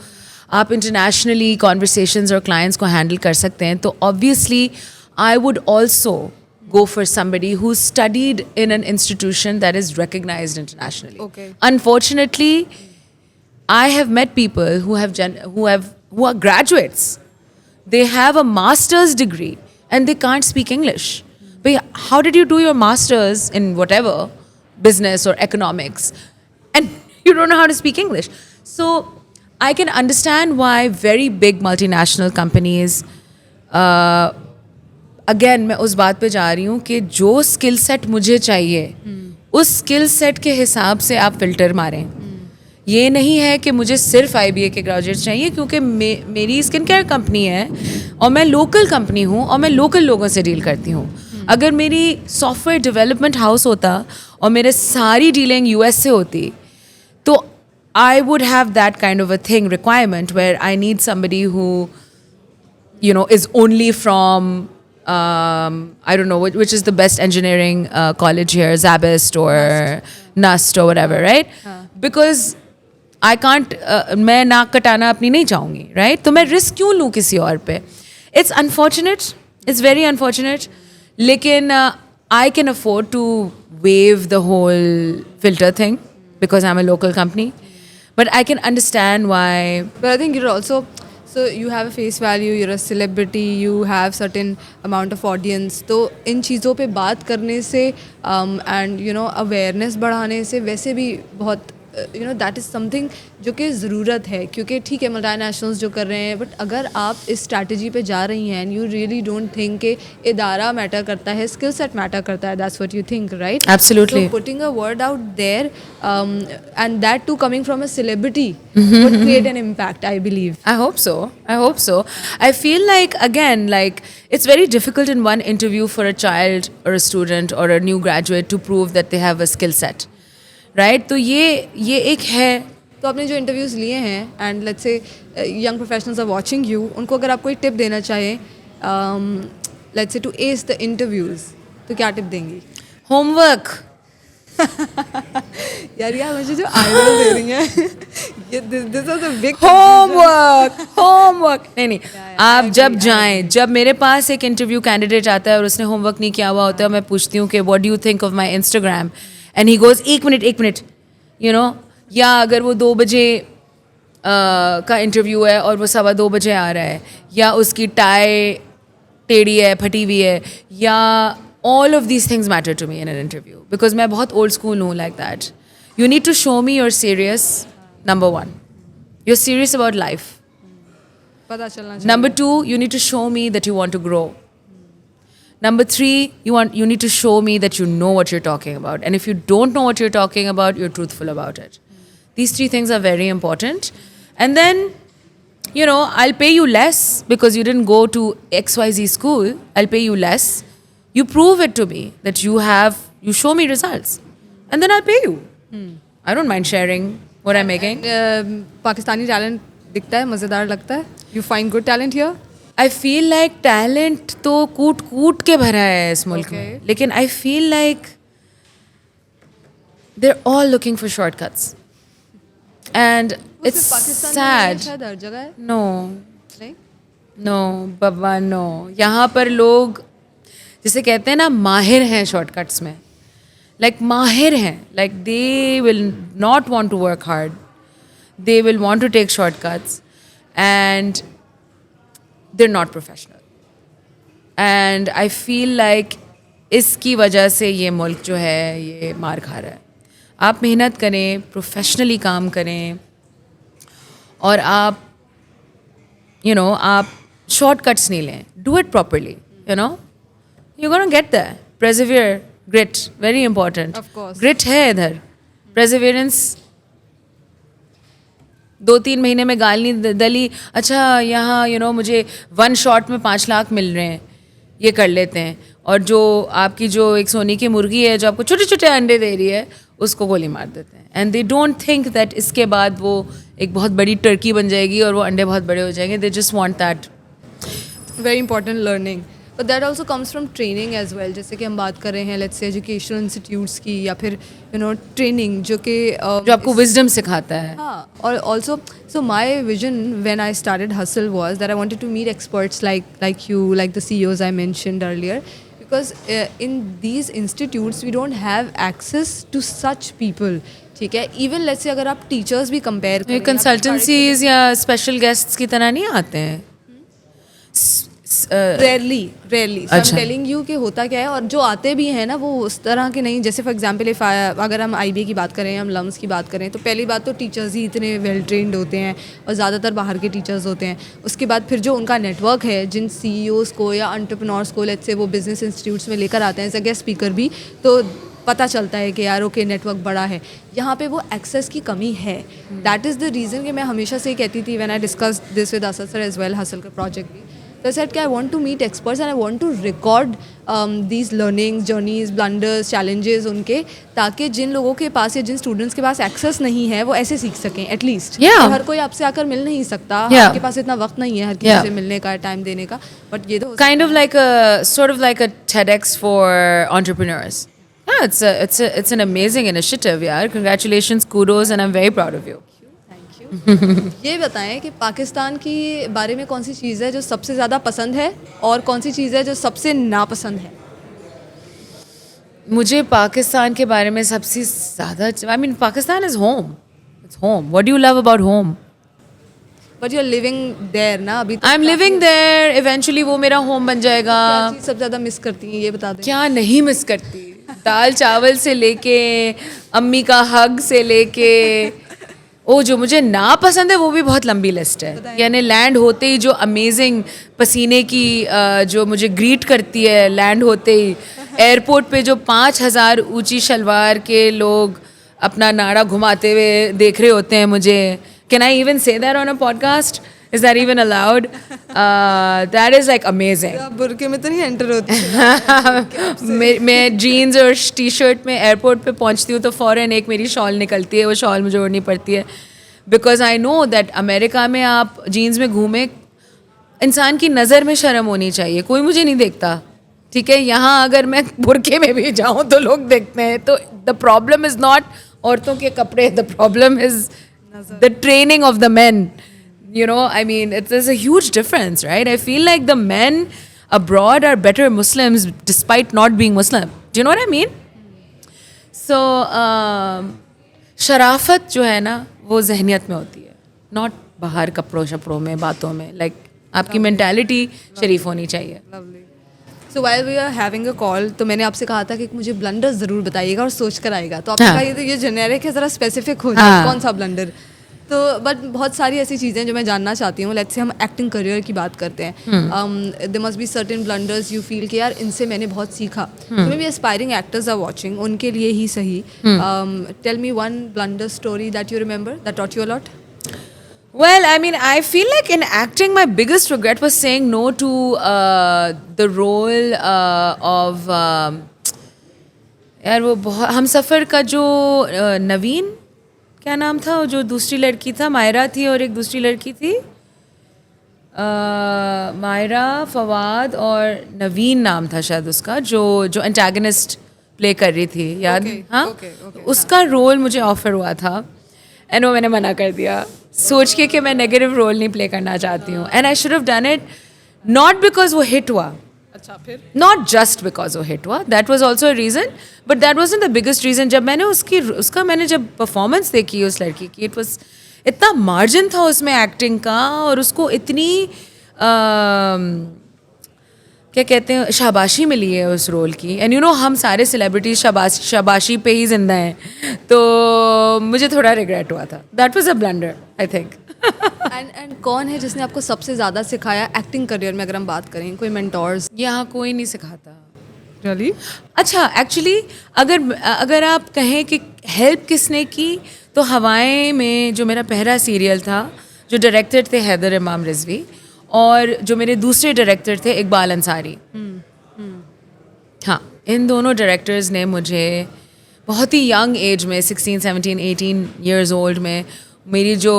आप इंटरनेशनली कॉन्वर्सेशंस और क्लाइंट्स को हैंडल कर सकते हैं, तो obviously I would also go for somebody who studied in an institution that is recognized internationally. Okay. Unfortunately, I have met people who are graduates. They have a master's degree and they can't speak English. But how did you do your master's in whatever, business or economics, and you don't know how to speak English? So I can understand why very big multinational companies, again मैं उस बात पे जा रही हूँ कि जो skill set मुझे चाहिए उस स्किल सेट के हिसाब से आप फिल्टर मारें. ये नहीं है कि मुझे सिर्फ IBA के ग्रेजुएट चाहिए, क्योंकि मेरी स्किन केयर कंपनी है और मैं लोकल कंपनी हूँ और मैं लोकल लोगों से डील करती हूँ. अगर मेरी सॉफ्टवेयर डेवलपमेंट हाउस होता और मेरे सारी डीलिंग US से होती, तो I would have that kind of a thing, requirement, where I need somebody who, is only from, I don't know, which is the best engineering college here, Zabist or NUST or whatever, right? Because I can't, मैं नाक कटाना अपनी नहीं चाहूँगी, right? तो मैं risk क्यों लूँ किसी और पे? It's unfortunate, it's very unfortunate, लेकिन I can afford to waive the whole filter thing because I'm a local company. But I can understand why. But I think you're also, so you have a face value, you're a celebrity, you have certain amount of audience. तो इन चीज़ों पे बात करने से and awareness बढ़ाने से वैसे भी बहुत that is something जो कि ज़रूरत है, क्योंकि ठीक है मल्टीनेशनल्स जो कर रहे हैं, बट अगर आप इस स्ट्रैटेजी पे जा रही हैं, यू रियली डोंट थिंक कि इदारा मैटर करता है, स्किल सेट मैटर करता है, that's what you think, right? Absolutely. So putting a word out there and that too coming from a celebrity would create an impact, I believe. I hope so. I feel like, again, like it's very difficult in one interview for a child or a student or a new graduate to prove that they have a skill set. Right तो ये एक है. तो आपने जो interviews लिए हैं and let's say young professionals are watching you, उनको अगर आप कोई टिप देना चाहें let's say to S the interviews, तो क्या टिप देंगी? होमवर्क. यार मुझे जो आइडिया दे रही हैं ये this is a big homework. नहीं आप जब जाएं, जब मेरे पास एक इंटरव्यू कैंडिडेट आता है और उसने होमवर्क नहीं किया हुआ होता है, मैं पूछती हूँ कि what do you think of my Instagram, and he goes एक मिनट या अगर वो 2 बजे का इंटरव्यू है और वो 2:15 बजे आ रहा है, या उसकी टाई टेढ़ी है, फटी हुई है, या all of these things matter to me in an interview because मैं बहुत old school हूँ like that. You need to show me you're serious, number 1. You're serious about life. पता चलना चाहिए. Number 2, you need to show me that you want to grow. Number 3, you need to show me that you know what you're talking about. And if you don't know what you're talking about, you're truthful about it. These 3 things are very important. And then, I'll pay you less because you didn't go to XYZ school. I'll pay you less. You prove it to me that you show me results. And then I'll pay you. I don't mind sharing what I'm making. Pakistani talent दिखता है, मज़ेदार लगता है. You find good talent here? I feel like talent तो कूट कूट के भरा है इस मुल्क में, लेकिन I feel like they are all looking for shortcuts and it's sad. शायद हर जगह है. नो नहीं, नो बाबा नो. यहाँ पर लोग जिसे कहते हैं ना माहिर हैं शॉर्टकट्स में, लाइक माहिर हैं, like they will not want to work hard, they will want to take shortcuts and they are not professional. And I feel like इसकी वजह से ये मुल्क जो है ये मार खा रहा है. आप मेहनत करें, प्रोफेशनली काम करें और आप आप शॉर्टकट्स नहीं लें. Do it properly, you're gonna get there. Persevere, grit, very important. Of course. Grit है इधर. Perseverance. 2-3 महीने में गाल नहीं दली, अच्छा यहाँ मुझे 1 शॉट में 5 लाख मिल रहे हैं, ये कर लेते हैं. और जो आपकी जो एक सोने की मुर्गी है जो आपको छोटे छोटे अंडे दे रही है उसको गोली मार देते हैं. And they don't think that इसके बाद वो एक बहुत बड़ी टर्की बन जाएगी और वो अंडे बहुत बड़े हो जाएंगे. They just want that. Very important learning. But that also comes from training as well. जैसे कि हम बात कर रहे हैं लेट्स से एजुकेशनल इंस्टीट्यूट्स की या फिर ट्रेनिंग जो कि जो आपको विजडम सिखाता है. हाँ. और also so my vision when I started Hustle was that I wanted to meet experts like you, like the CEOs I mentioned earlier, because in these institutes we don't have access to such people. ठीक है. Even let's say अगर आप teachers भी compare करें, consultancies या special guests की तरह नहीं आते हैं. रेयरली I'm अच्छा. telling you कि होता क्या है. और जो आते भी हैं ना वो उस तरह के नहीं. जैसे फॉर एग्जांपल अगर हम IBA की बात करें, हम लम्स की बात करें, तो पहली बात तो टीचर्स ही इतने वेल ट्रेंड होते हैं और ज़्यादातर बाहर के टीचर्स होते हैं. उसके बाद फिर जो उनका नेटवर्क है, जिन CEOs को या एंटरप्रेन्योर्स को लेट्स से वो बिजनेस इंस्टीट्यूट्स में लेकर आते हैं एज अ गेस्ट स्पीकर भी, तो पता चलता है कि यार ओके नेटवर्क बड़ा है. यहाँ पे वो एक्सेस की कमी है. दैट इज़ द रीज़न कि मैं हमेशा से कहती थी when I discuss this with Asad sir as well, Hustle का प्रोजेक्ट भी. So I said कि I want to meet experts and I want to record these learnings, journeys, blunders, challenges उनके, ताकि जिन लोगों के पास या जिन स्टूडेंट्स के पास एक्सेस नहीं है वो ऐसे सीख सकें एटलीस्ट. हर कोई आपसे आकर मिल नहीं सकता. आपके पास इतना वक्त नहीं है हर किसी से मिलने का, टाइम देने का. बट ये तो kind of like a TEDx for entrepreneurs. Yeah, it's an amazing initiative. Yeah, congratulations, kudos, and I'm very proud of you. ये बताएं कि पाकिस्तान की बारे में कौन सी चीज़ है जो सबसे ज़्यादा पसंद है और कौन सी चीज़ है जो सबसे नापसंद है. मुझे पाकिस्तान के बारे में सबसे ज़्यादा I mean Pakistan is home. It's home. What do you love about home? But you are living there ना अभी. I am living there. Eventually वो मेरा होम बन जाएगा. क्या चीज़ सबसे ज़्यादा मिस करती हैं ये बता दें. क्या नहीं मिस करती. दाल चावल से लेके अम्मी का हग से लेके वो जो मुझे ना पसंद है वो भी बहुत लंबी लिस्ट है. यानी लैंड होते ही जो अमेजिंग पसीने की जो मुझे ग्रीट करती है लैंड होते ही, एयरपोर्ट पे जो 5,000 ऊंची शलवार के लोग अपना नाड़ा घुमाते हुए देख रहे होते हैं मुझे. Can I even say that on a podcast? Is that even allowed? That is like amazing. बुरके में तो नहीं एंटर होती. मैं जीन्स और टी शर्ट में एयरपोर्ट पे पहुंचती हूँ तो फ़ौरन एक मेरी शॉल निकलती है. वो शॉल मुझे ओढ़नी पड़ती है because I know that America में आप जीन्स में घूमें, इंसान की नज़र में शर्म होनी चाहिए. कोई मुझे नहीं देखता. ठीक है. यहाँ अगर मैं बुरके में भी जाऊँ तो लोग देखते हैं. तो द प्रॉब्लम इज़ नॉट औरतों के कपड़े, the problem is the training of the man. I mean, there's a huge difference, right? I feel like the men abroad are better Muslims despite not being Muslim. Do you know what I mean? So, शराफत जो है ना वो जहनियत में होती है, not बाहर कपड़ों शपड़ों में, बातों में. लाइक आपकी मेंटालिटी शरीफ होनी चाहिए. So while we are having a call, तो मैंने आपसे कहा था कि मुझे ब्लंडर ज़रूर बताइएगा और सोच कर आएगा. तो आपने कहा ये जेनेरिक है, ज़रा स्पेसिफिक हो जाए कौन सा ब्लंडर. तो बट बहुत सारी ऐसी चीज़ें जो मैं जानना चाहती हूँ. लेट्स से हम एक्टिंग करियर की बात करते हैं. There must be certain blunders you feel कि यार इनसे मैंने बहुत सीखा. Maybe aspiring actors are watching, उनके लिए ही सही. Tell me one blunder story that you remember that taught you a lot. Well, I mean, I feel like in acting, my biggest regret was saying no to the role of यार वो बहुत हम सफ़र का जो नवीन क्या नाम था, जो दूसरी लड़की था, मायरा थी और एक दूसरी लड़की थी, मायरा, फवाद और नवीन नाम था शायद उसका, जो जो एंटागनिस्ट प्ले कर रही थी, याद? Okay, हाँ, okay, okay, तो उसका रोल मुझे ऑफर हुआ था एंड वो मैंने मना कर दिया सोच के कि मैं नेगेटिव रोल नहीं प्ले करना चाहती हूँ. And I should have done it not because वो हिट हुआ, अच्छा फिर नॉट जस्ट बिकॉज वो हिट हुआ, that was also a reason, but that was the biggest reason. जब मैंने उसका मैंने जब परफॉर्मेंस देखी उस लड़की की, इट वॉज इतना मार्जिन था उसमें एक्टिंग का, और उसको इतनी क्या कहते हैं शाबाशी मिली है उस रोल की. एंड यू नो हम सारे सेलिब्रिटीज शाबाशी पे ही जिंदा हैं, तो मुझे थोड़ा रिग्रेट हुआ था. That was a blunder I think. And कौन है जिसने आपको सबसे ज़्यादा सिखाया एक्टिंग करियर में, अगर हम बात करें कोई मेंटोर्स? यहाँ कोई नहीं सिखाता. रियली? अच्छा, एक्चुअली अगर आप कहें कि हेल्प किसने की, तो हवाएं में जो मेरा पहला सीरियल था, जो डायरेक्टर थे हैदर इमाम रिजवी, और जो मेरे दूसरे डायरेक्टर थे इकबाल अंसारी. हाँ, इन दोनों डायरेक्टर्स ने मुझे बहुत ही यंग एज में 16, 17, 18 ईयर्स ओल्ड में मेरी जो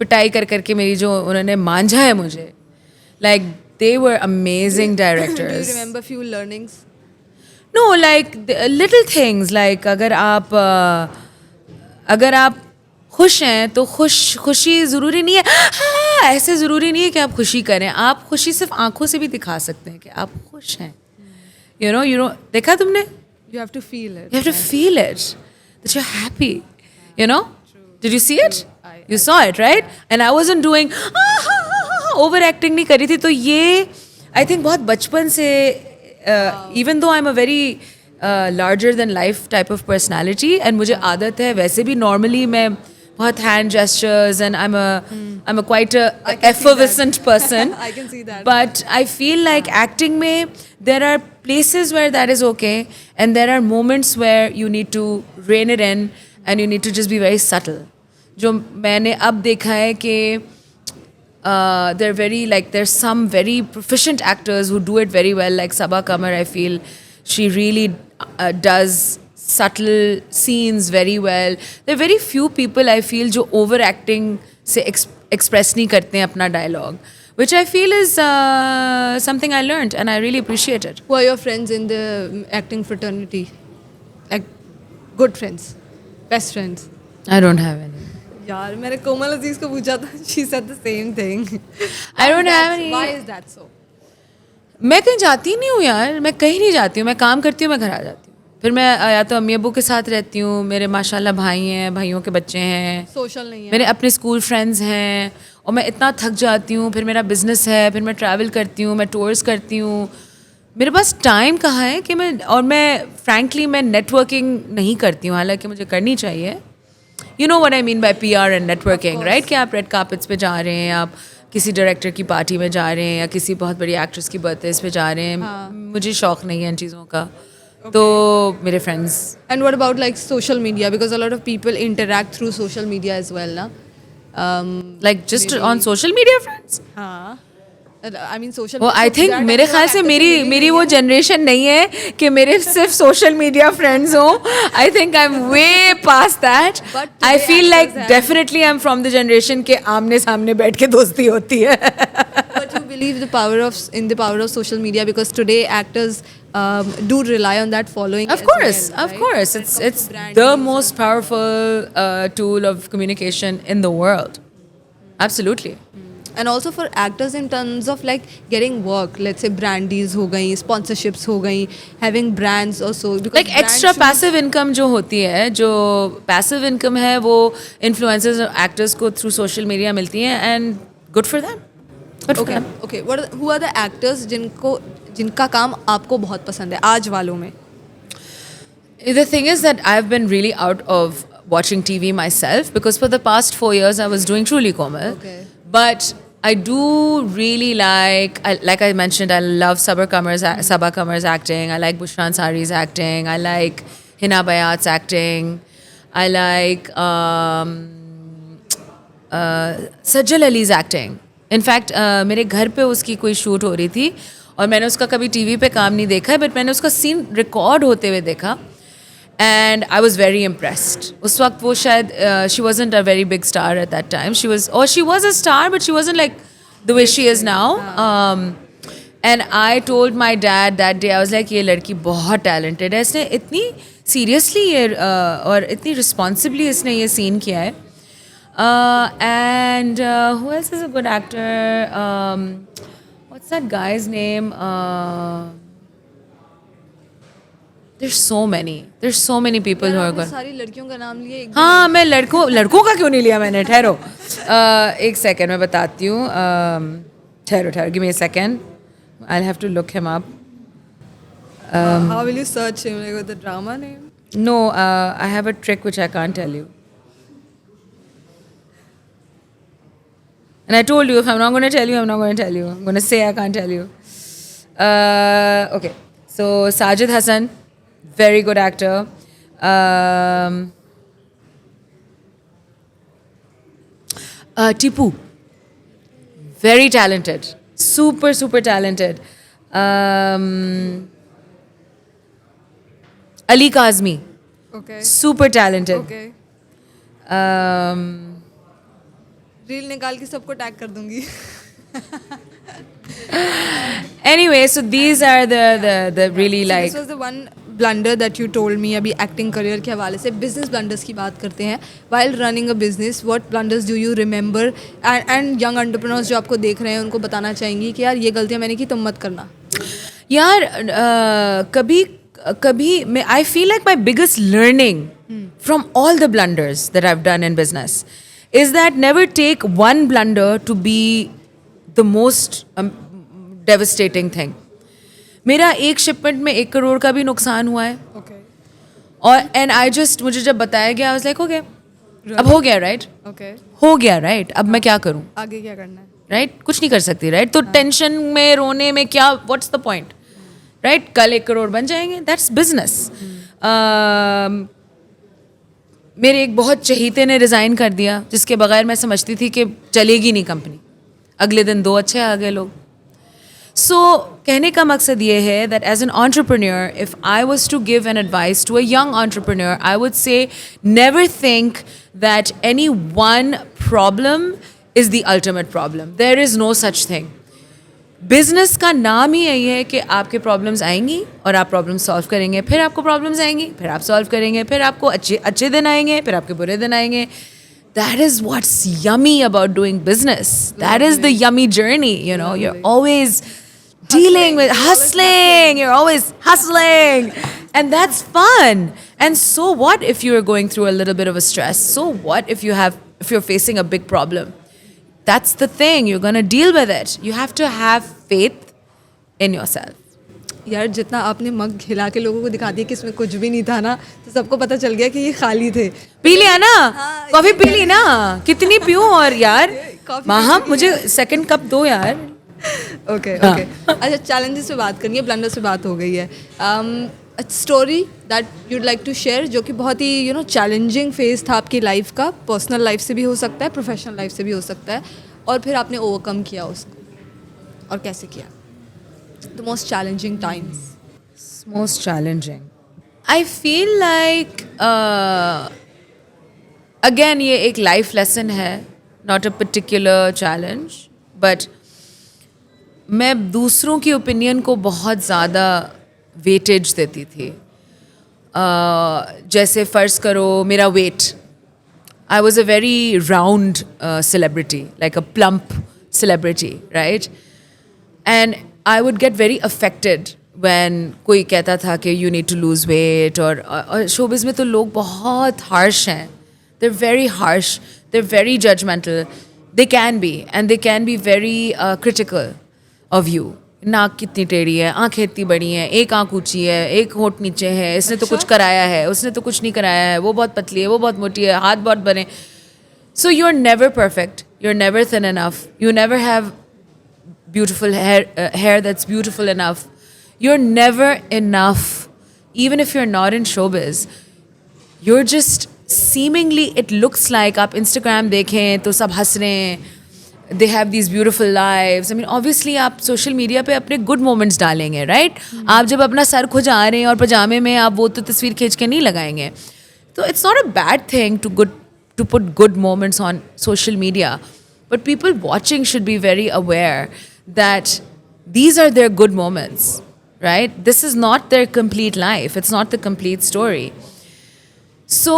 पिटाई कर करके मेरी जो उन्होंने मांझा है मुझे, like they were amazing do you directors. Remember few learnings? No, like little things, like अगर आप खुश हैं तो खुशी ज़रूरी नहीं है, हाँ, ऐसे ज़रूरी नहीं है कि आप खुशी करें. आप खुशी सिर्फ आंखों से भी दिखा सकते हैं कि आप खुश हैं. यू नो देखा तुमने, you have to feel it. you have to feel it that you're happy, you know. Did you see it? You saw it, right? And I wasn't doing overacting नहीं करी थी. तो ये I think बहुत बचपन से even though I'm a very larger than life type of personality, and मुझे आदत है वैसे भी normally मैं बहुत hand gestures and I'm a quite a I can see effervescent person. I can see that. But I feel like acting में there are places where that is okay, and there are moments where you need to rein it in and you need to just be very subtle. जो मैंने अब देखा है कि there's some very proficient actors who do it very well, like Sabaa Qamar. I feel she really does subtle scenes very well. There are very few people I feel जो overacting से express नहीं करते हैं अपना dialogue, which I feel is something I learned and I really appreciate it. Who are your friends in the acting fraternity? Like good friends, best friends? I don't have any. यार मैंने कोमल अजीज को पूछा था, she said the same thing. I don't have any. Why is that so? मैं कहीं जाती नहीं हूँ यार, मैं कहीं नहीं जाती हूँ. मैं काम करती हूँ, मैं घर आ जाती हूँ. फिर मैं या तो अम्मी अब्बू के साथ रहती हूँ, मेरे माशाल्लाह भाई हैं, भाइयों के बच्चे हैं, सोशल नहीं है. मेरे अपने स्कूल फ्रेंड्स हैं, और मैं इतना थक जाती हूँ. फिर मेरा बिजनेस है, फिर मैं ट्रैवल करती हूँ, मैं टूर्स करती हूँ. मेरे पास टाइम कहाँ है कि मैं फ्रैंकली मैं नेटवर्किंग नहीं करती हूँ, हालांकि मुझे करनी चाहिए. You know what I mean by PR and networking, right? कि आप रेड कार्पेट्स पे जा रहे हैं, आप किसी डायरेक्टर की पार्टी में जा रहे हैं, या किसी बहुत बड़ी एक्ट्रेस की बर्थडेज पे जा रहे हैं. मुझे शौक नहीं है इन चीज़ों का. तो मेरे friends. And what about like social media? Because a lot of people interact through social media as well, na? Like just on social media friends? हाँ. I mean social. वो आई थिंक मेरे ख्याल से मेरी वो जनरेशन नहीं है कि मेरे सिर्फ सोशल मीडिया फ्रेंड्स हों. I think I am way past that. But I today feel like actors have- definitely I am from the generation के आमने सामने बैठ के दोस्ती होती है. But you believe the power of social media, because today actors do rely on that following. Of as course, well, of right? course. When it It's comes to branding the and most powerful tool of communication in the world. Absolutely. And also for actors in terms of like getting work, let's say brand deals हो गई, sponsorships हो गई, having brands also. Because Like brand extra should- passive income जो होती है, जो passive income है, वो influencers और actors को through social media मिलती है, and good for them. Good for Okay, them. okay. Who are the actors जिनका काम आपको बहुत पसंद है आज वालों में? The thing is that I've been really out of watching TV myself, because for the past 4 years I was doing Truly Komal. Okay. But I do really like I mentioned, I love Sabaa Qamar's acting. I like Bushra Ansari's acting. I like Hina Bayat's acting. I like Sajjal Ali's acting. In fact, मेरे घर पे उसकी कोई shoot हो रही थी, और मैंने उसका कभी टीवी पे काम नहीं देखा है, बट मैंने उसका सीन रिकॉर्ड होते हुए देखा. And I was very impressed. उस वक्त वो शायद she wasn't a very big star at that time. She was a star, but she wasn't like the way she is now. And I told my dad that day, I was like, ये लड़की बहुत talented है, इसने इतनी seriously ये और इतनी responsibly इसने ये scene किया है. And who else is a good actor? What's that guy's name? There's so many people who are good. सारी लड़कियों का नाम लिए हाँ, मैं लड़कों का क्यों नहीं लिया मैंने? ठहरो, एक सेकंड मैं बताती हूँ. ठहरो, give me a second. I'll have to look him up. how will you search him, like with the drama name? No, I have a trick which I can't tell you. And I told you, if I'm not going to tell you, I'm not going to tell you. I'm going to say I can't tell you. Okay, so Sajid Hassan, very good actor. Tipu, very talented. Super talented. Ali Kazmi, Okay. super talented. Okay. Reel निकाल के सबको tag कर दूंगी. Anyway, so these are the really like. This was the one blunder that you told me अभी acting career के हवाले से. Business blunders की बात करते हैं. While running a business, what blunders do you remember? And young entrepreneurs जो आपको देख रहे हैं उनको बताना चाहेंगी कि यार ये गलतियाँ मैंने की, तुम मत करना. यार कभी मैं I feel like my biggest learning from all the blunders that I've done in business is that never take one blunder to be the most devastating thing. मेरा एक शिपमेंट में 1 करोड़ का भी नुकसान हुआ है. Okay. और एंड आई जस्ट मुझे जब बताया गया आई वाज लाइक ओके, अब हो गया राइट. Okay. हो गया राइट. अब मैं क्या करूं आगे क्या करना है? राइट. कुछ नहीं कर सकती राइट. तो टेंशन में रोने में क्या, व्हाट्स द पॉइंट राइट. कल 1 करोड़ बन जाएंगे, दैट्स बिजनेस. मेरे एक बहुत चहीते ने रिज़ाइन कर दिया जिसके बगैर मैं समझती थी कि चलेगी नहीं कंपनी. अगले दिन 2 अच्छे आ गए लोग. सो कहने का मकसद ये है that as an entrepreneur if I was to give an advice to a young entrepreneur I would say never think that any one problem is the ultimate problem. There is no such thing. Business का नाम ही यही है कि आपके problems आएंगी और आप problem solve करेंगे, फिर आपको प्रॉब्लम्स आएंगी, फिर आप सॉल्व करेंगे, फिर आपको अच्छे दिन आएंगे, फिर आपके बुरे दिन आएंगे. That is what's yummy about doing business. That is the yummy journey, you know. You're always dealing with hustling. You're always hustling. And that's fun. And so what if you're going through a little bit of a stress? So what if you're facing a big problem? That's the thing. You're going to deal with it. You have to have faith in yourself. यार जितना आपने मग हिला के लोगों को दिखा दिया कि इसमें कुछ भी नहीं था ना, तो सबको पता चल गया कि ये खाली थे. पी लिया ना. कॉफी पी ली ना. कितनी पीऊं और यार माहा मुझे सेकंड कप दो यार. ओके. अच्छा, चैलेंजेस पे बात करनी है, ब्लंडर्स पे बात हो गई है. Story that you'd like to share जो कि बहुत ही चैलेंजिंग फेज था आपकी लाइफ का. पर्सनल लाइफ से भी हो सकता है, प्रोफेशनल लाइफ से भी हो सकता है, और फिर आपने ओवरकम किया उसको, और कैसे किया? The most challenging times. Most challenging. I feel like again ये एक life lesson है, not a particular challenge, but मैं दूसरों की opinion को बहुत ज़्यादा weightage देती थी. जैसे फ़र्ज़ करो मेरा weight. I was a very round celebrity, like a plump celebrity, right? And I would get very affected when कोई कहता था कि you need to lose weight. और showbiz में तो लोग बहुत harsh हैं. They're very harsh. They're very judgmental. They can be, and they can be very critical of you. नाक कितनी टेढ़ी है, आँखें इतनी बड़ी हैं, एक आँख ऊंची है, एक होंठ नीचे है, इसने तो कुछ कराया है, उसने तो कुछ नहीं कराया है, वो बहुत पतली है, वो बहुत मोटी है, हाथ बहुत बने. So you're never perfect. You're never thin enough. You never have beautiful hair that's beautiful enough. You're never enough. Even if you're not in showbiz, you're just seemingly, it looks like आप Instagram देखें तो सब हंस रहे हैं. They have these beautiful lives. I mean, obviously आप social media पे अपने good moments डालेंगे, right? आप जब अपना सर खुजा रहे हैं और पजामे में, आप वो तो तस्वीर खींच के नहीं लगाएंगे. तो it's not a bad thing to put good moments on social media. but people watching should be very aware that these are their good moments, right? This is not their complete life. It's not the complete story. So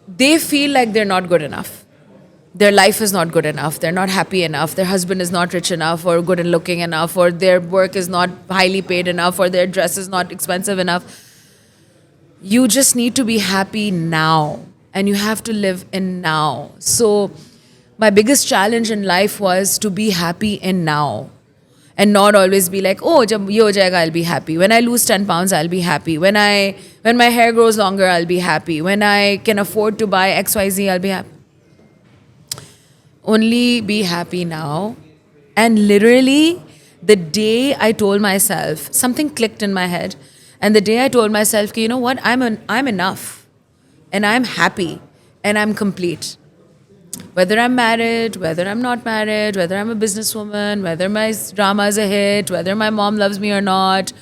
they feel like they're not good enough. Their life is not good enough. They're not happy enough. Their husband is not rich enough or good and looking enough, or their work is not highly paid enough, or their dress is not expensive enough. You just need to be happy now, and you have to live in now. So my biggest challenge in life was to be happy in now. And not always be like, oh, jab ye ho jayega, I'll be happy. When I lose 10 pounds, I'll be happy. When my hair grows longer, I'll be happy. When I can afford to buy XYZ, I'll be happy. Only be happy now. And literally, the day I told myself, something clicked in my head. And the day I told myself, you know what, I'm enough. And I'm happy. And I'm complete. Whether I'm married, whether I'm not married, whether I'm a businesswoman, whether my drama is a hit, whether my mom loves me or not,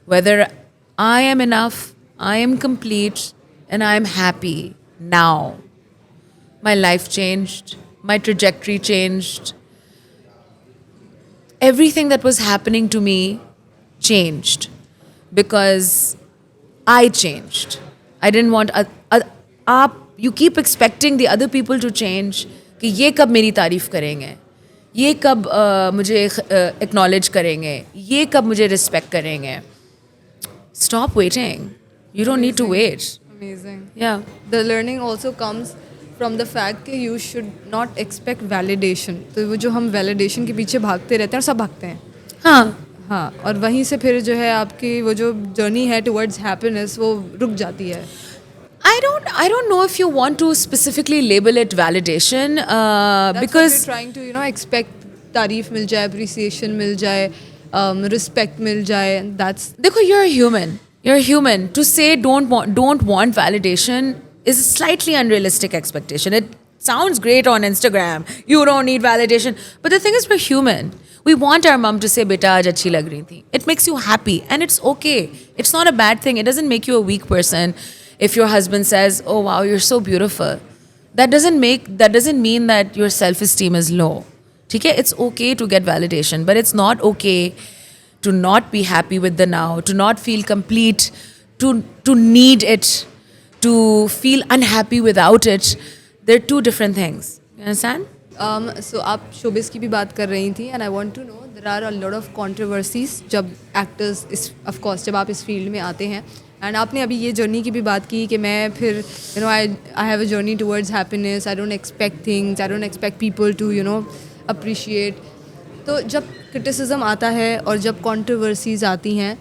whether I am enough, I am complete, and I am happy now. My life changed. My trajectory changed. Everything that was happening to me changed because I changed. I didn't want... You keep expecting the other people to change कि ये कब मेरी तारीफ़ करेंगे, ये कब मुझे acknowledge करेंगे, ये कब मुझे respect करेंगे. Stop waiting. You don't need to wait. Amazing. Yeah. The learning also comes from the fact कि you should not expect validation. तो वो जो हम validation के पीछे भागते रहते हैं और सब भागते हैं. हाँ, और वहीं से फिर जो है आपकी वो जो journey है towards happiness वो रुक जाती है. I don't know if you want to specifically label it validation That's because what we're trying to, expect तारीफ मिल जाए, appreciation मिल जाए, respect मिल जाए. That's... देखो, you're a human. You're a human. To say don't want validation is a slightly unrealistic expectation. It sounds great on Instagram. You don't need validation. But the thing is, we're human. We want our mom to say, beta, aaj achhi lag rahi thi. It makes you happy. And it's okay. It's not a bad thing. It doesn't make you a weak person. If your husband says, oh wow, you're so beautiful, that doesn't mean that your self-esteem is low. Okay? It's okay to get validation, but it's not okay to not be happy with the now, to not feel complete, to need it, to feel unhappy without it. They're two different things. You understand? So आप showbiz की भी बात कर रही थी, and I want to know there are a lot of controversies जब actors of course जब आप इस field में आते हैं. एंड आपने अभी ये जर्नी की भी बात की कि मैं फिर I have a journey towards happiness. I don't expect things, I don't expect people to appreciate. तो जब क्रिटिसिज्म आता है और जब कंट्रोवर्सीज आती हैं,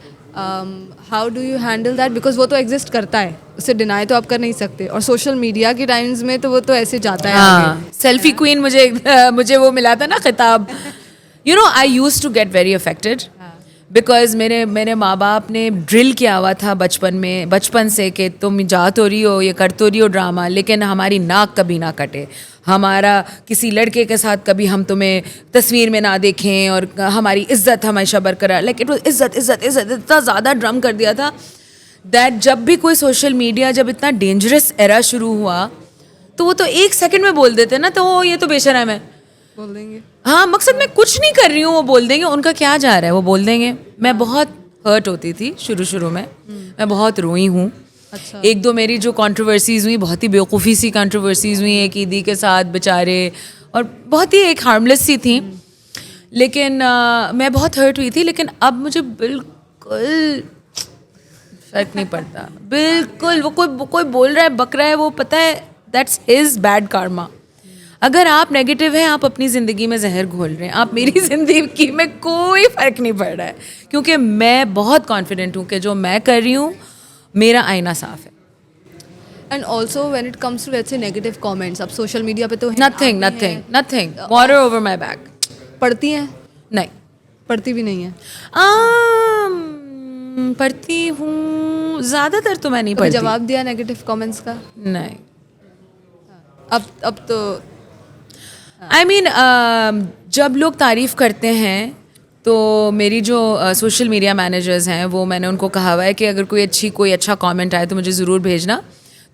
how do you handle that? Because वो तो एग्जिस्ट करता है, उसे डिनाई तो आप कर नहीं सकते. और सोशल मीडिया के टाइम्स में तो वो तो ऐसे जाता है. हाँ, सेल्फी क्वीन मुझे वो मिला था ना खिताब. I used to get very affected because मेरे माँ बाप ने ड्रिल किया हुआ था बचपन से कि तुम जा तो रही हो, ये कर तो रही हो ड्रामा, लेकिन हमारी नाक कभी ना कटे, हमारा किसी लड़के के साथ कभी हम तुम्हें तस्वीर में ना देखें, और हमारी इज़्ज़त हमेशा बरकरार. लाइक इट वाज इज़्ज़त इतना ज़्यादा ड्रम कर दिया था दैट जब भी कोई सोशल मीडिया, जब इतना डेंजरस एरा शुरू हुआ तो वो तो 1 सेकंड में बोल देते ना, तो ये तो बेशरम है, बोल देंगे. हाँ, मकसद मैं कुछ नहीं कर रही हूँ, वो बोल देंगे. उनका क्या जा रहा है, वो बोल देंगे. मैं बहुत हर्ट होती थी शुरू में. मैं बहुत रोई हूँ. अच्छा. 1-2 मेरी जो कंट्रोवर्सीज हुई, बहुत ही बेवकूफ़ी सी कंट्रोवर्सीज हुई. एक ईदी के साथ बेचारे, और बहुत ही एक हार्मलेस सी थी, लेकिन मैं बहुत हर्ट हुई थी. लेकिन अब मुझे बिल्कुल फ़र्क नहीं पड़ता, बिल्कुल. वो कोई बोल रहा है, बक रहा है, वो पता है दैट्स हिज बैड कार्मा. अगर आप नेगेटिव हैं, आप अपनी ज़िंदगी में जहर घोल रहे हैं. आप मेरी ज़िंदगी में कोई फ़र्क नहीं पड़ रहा है, क्योंकि मैं बहुत कॉन्फिडेंट हूँ कि जो मैं कर रही हूँ मेरा आईना साफ है. And also when it comes to let's say negative comments, अब सोशल मीडिया पे तो nothing water over my back. पढ़ती हैं? नहीं, पढ़ती भी नहीं है. पढ़ती हूँ, ज़्यादातर तो मैं नहीं पढ़ती. जवाब दिया नेगेटिव कमेंट्स का? नहीं. अब तो I mean, जब लोग तारीफ़ करते हैं तो मेरी जो सोशल मीडिया मैनेजर्स हैं, वो मैंने उनको कहा हुआ है कि अगर कोई अच्छा कमेंट आए तो मुझे ज़रूर भेजना.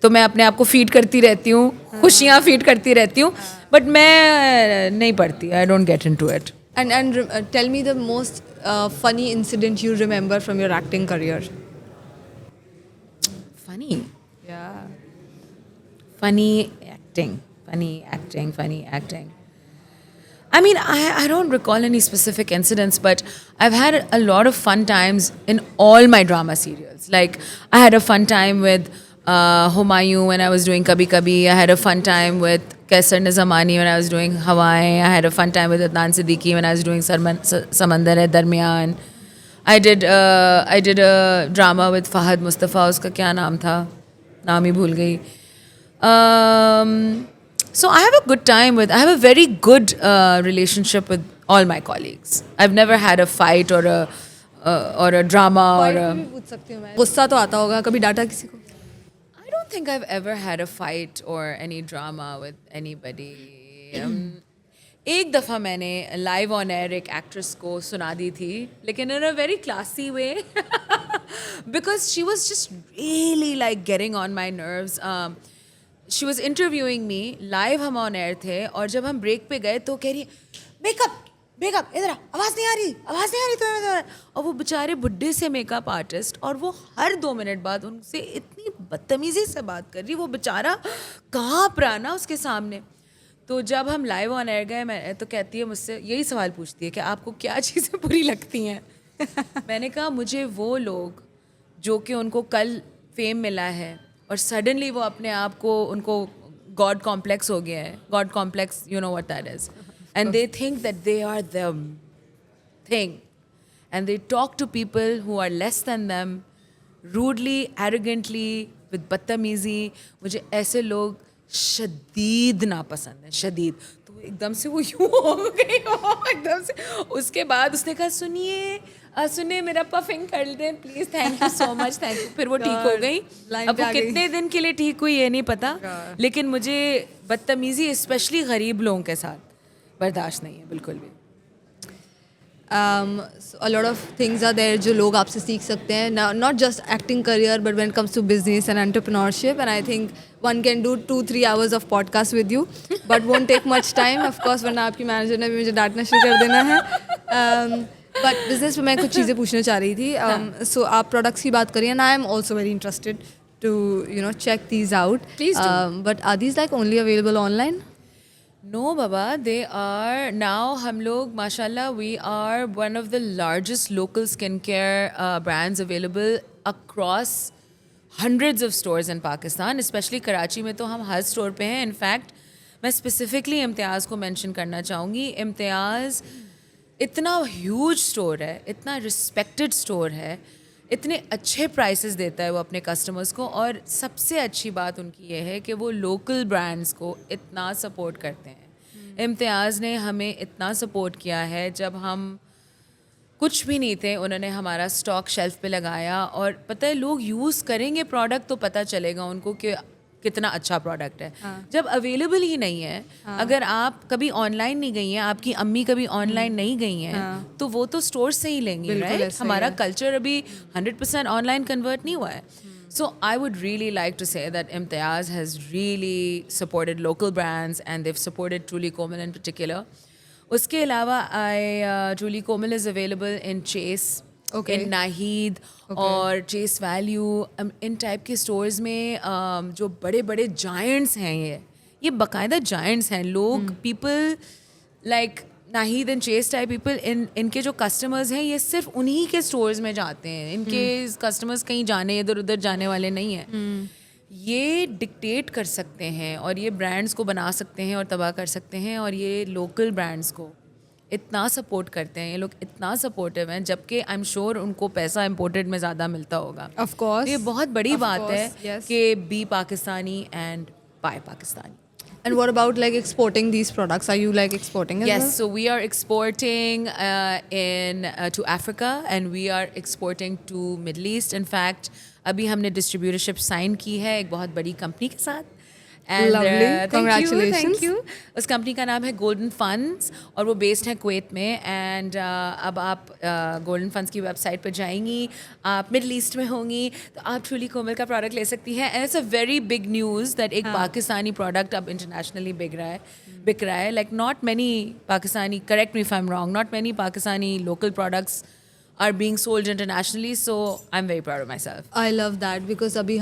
तो मैं अपने आप को फीड करती रहती हूँ, खुशियाँ फीड करती रहती हूँ, बट मैं नहीं पढ़ती. I don't get into it. And tell me the most funny incident you remember from your acting career. Funny. Yeah. Funny acting. I mean, I don't recall any specific incidents, but I've had a lot of fun times in all my drama serials. Like, I had a fun time with Humayun when I was doing Kabhi Kabhi. I had a fun time with Kaisar Nizamani when I was doing Hawaii. I had a fun time with Adnan Siddiqui when I was doing Samandar Hai Darmiyan. I did a drama with Fahad Mustafa. उसका क्या नाम था? नाम ही भूल गई. So I have a very good relationship with all my colleagues. I've never had a fight or a drama or a. भी पूछ सकती हूँ मैं. गुस्सा तो आता होगा, कभी डांटा किसी को? I don't think I've ever had a fight or any drama with anybody. एक दफ़ा मैंने लाइव ऑन एयर एक एक्ट्रेस को सुना दी थी, लेकिन in a very classy way, because she was just really like getting on my nerves. She was interviewing me, live हम on air थे, और जब हम ब्रेक पे गए तो कह रही मेकअप इधर आवाज़ नहीं आ रही तुम्हें. और वो बेचारे बुड्ढे से मेकअप आर्टिस्ट, और वो हर 2 मिनट बाद उनसे इतनी बदतमीज़ी से बात कर रही, वो बेचारा काँप रहा ना उसके सामने. तो जब हम लाइव ऑन एयर गए, मैं तो कहती है मुझसे यही सवाल पूछती है कि आपको क्या चीज़ें बुरी लगती हैं. मैंने कहा मुझे वो लोग जो कि उनको कल फेम मिला है और सडनली वो अपने आप को, उनको गॉड कॉम्प्लेक्स हो गया है. God complex, you know what that is. And they think that they are the thing and they talk to people who are less than them rudely, arrogantly, with बदतमीज़ी. मुझे ऐसे लोग शदीद नापसंद है, शदीद. तो एकदम से वो यूँ हो गई एकदम से. उसके बाद उसने कहा सुनिए मेरा पफिंग कर दें please, thank you so much, thank you. फिर वो ठीक हो गई. अब वो कितने दिन के लिए ठीक हुई ये नहीं पता, लेकिन मुझे बदतमीज़ी स्पेशली गरीब लोगों के साथ बर्दाश्त नहीं है बिल्कुल भी. So a lot of things are there जो लोग आपसे सीख सकते हैं, not just acting career but when it comes to business and entrepreneurship, and I think one can do 2-3 hours of podcast with you but won't take much time of course, वरना आपकी manager ने भी मुझे डांटना शुरू कर देना है. But business में मैं कुछ चीज़ें पूछना चाह रही थी. So आप products की बात करिए, and I am also very interested to check these out. Please do. But are these like only available online? No, Baba, they are now. हम लोग माशाल्लाह, we are one of the largest local skincare brands available across hundreds of stores in Pakistan, especially Karachi में तो हम हर store पे हैं. In fact, मैं specifically इम्तियाज़ को मेंशन करना चाहूँगी. इम्तियाज़ इतना ह्यूज स्टोर है, इतना रिस्पेक्टेड स्टोर है, इतने अच्छे प्राइसेस देता है वो अपने कस्टमर्स को, और सबसे अच्छी बात उनकी ये है कि वो लोकल ब्रांड्स को इतना सपोर्ट करते हैं. इम्तियाज़ ने हमें इतना सपोर्ट किया है, जब हम कुछ भी नहीं थे उन्होंने हमारा स्टॉक शेल्फ पे लगाया, और पता है लोग यूज़ करेंगे प्रोडक्ट तो पता चलेगा उनको कि कितना अच्छा प्रोडक्ट है. जब अवेलेबल ही नहीं है, अगर आप कभी ऑनलाइन नहीं गई हैं, आपकी अम्मी कभी ऑनलाइन नहीं गई हैं, तो वो तो स्टोर से ही लेंगी, राइट. हमारा कल्चर अभी 100% ऑनलाइन कन्वर्ट नहीं हुआ है. So I would really like to say that Imtiaz has really supported local brands and they've supported truly Komal in particular. उसके अलावा truly Komal is available in Chase, in Naheed और चेस वैल्यू, इन type के stores में. जो बड़े बड़े जायंट्स हैं, ये बाकायदा जायंट्स हैं. लोग people like Nahid and Chase type people, इनके जो कस्टमर्स हैं ये सिर्फ उन्हीं के स्टोर्स में जाते हैं. इनके कस्टमर्स कहीं जाने, इधर उधर जाने वाले नहीं हैं. ये डिक्टेट कर सकते हैं और ये ब्रांड्स को बना सकते हैं और तबाह कर सकते हैं, और ये लोकल ब्रांड्स को इतना सपोर्ट करते हैं. ये लोग इतना सपोर्टिव हैं, जबकि आई एम श्योर उनको पैसा इम्पोर्टेड में ज़्यादा मिलता होगा. Of course. ये बहुत बड़ी बात है yes. कि be Pakistani and buy Pakistani. And what about like exporting these products? Are you like exporting as Yes, well? so we are exporting to Africa, and we are exporting to Middle East. In fact, अभी हमने distributorship sign की है एक बहुत बड़ी company के साथ, And Lovely. thank Congratulations. you. उस कंपनी का नाम है गोल्डन फंड्स और वो बेस्ड है कुवैत में. एंड अब आप गोल्डन फंड्स की वेबसाइट पर जाएंगी, आप मिडल ईस्ट में होंगी तो आप ट्रूली कोमल का प्रोडक्ट ले सकती हैं. And it's a very big news that एक पाकिस्तानी प्रोडक्ट अब इंटरनेशनली बिक रहा है. Like not many Pakistani, correct me if I am wrong, not many Pakistani local products are being sold internationally, so I'm very proud of myself. I love that because अभी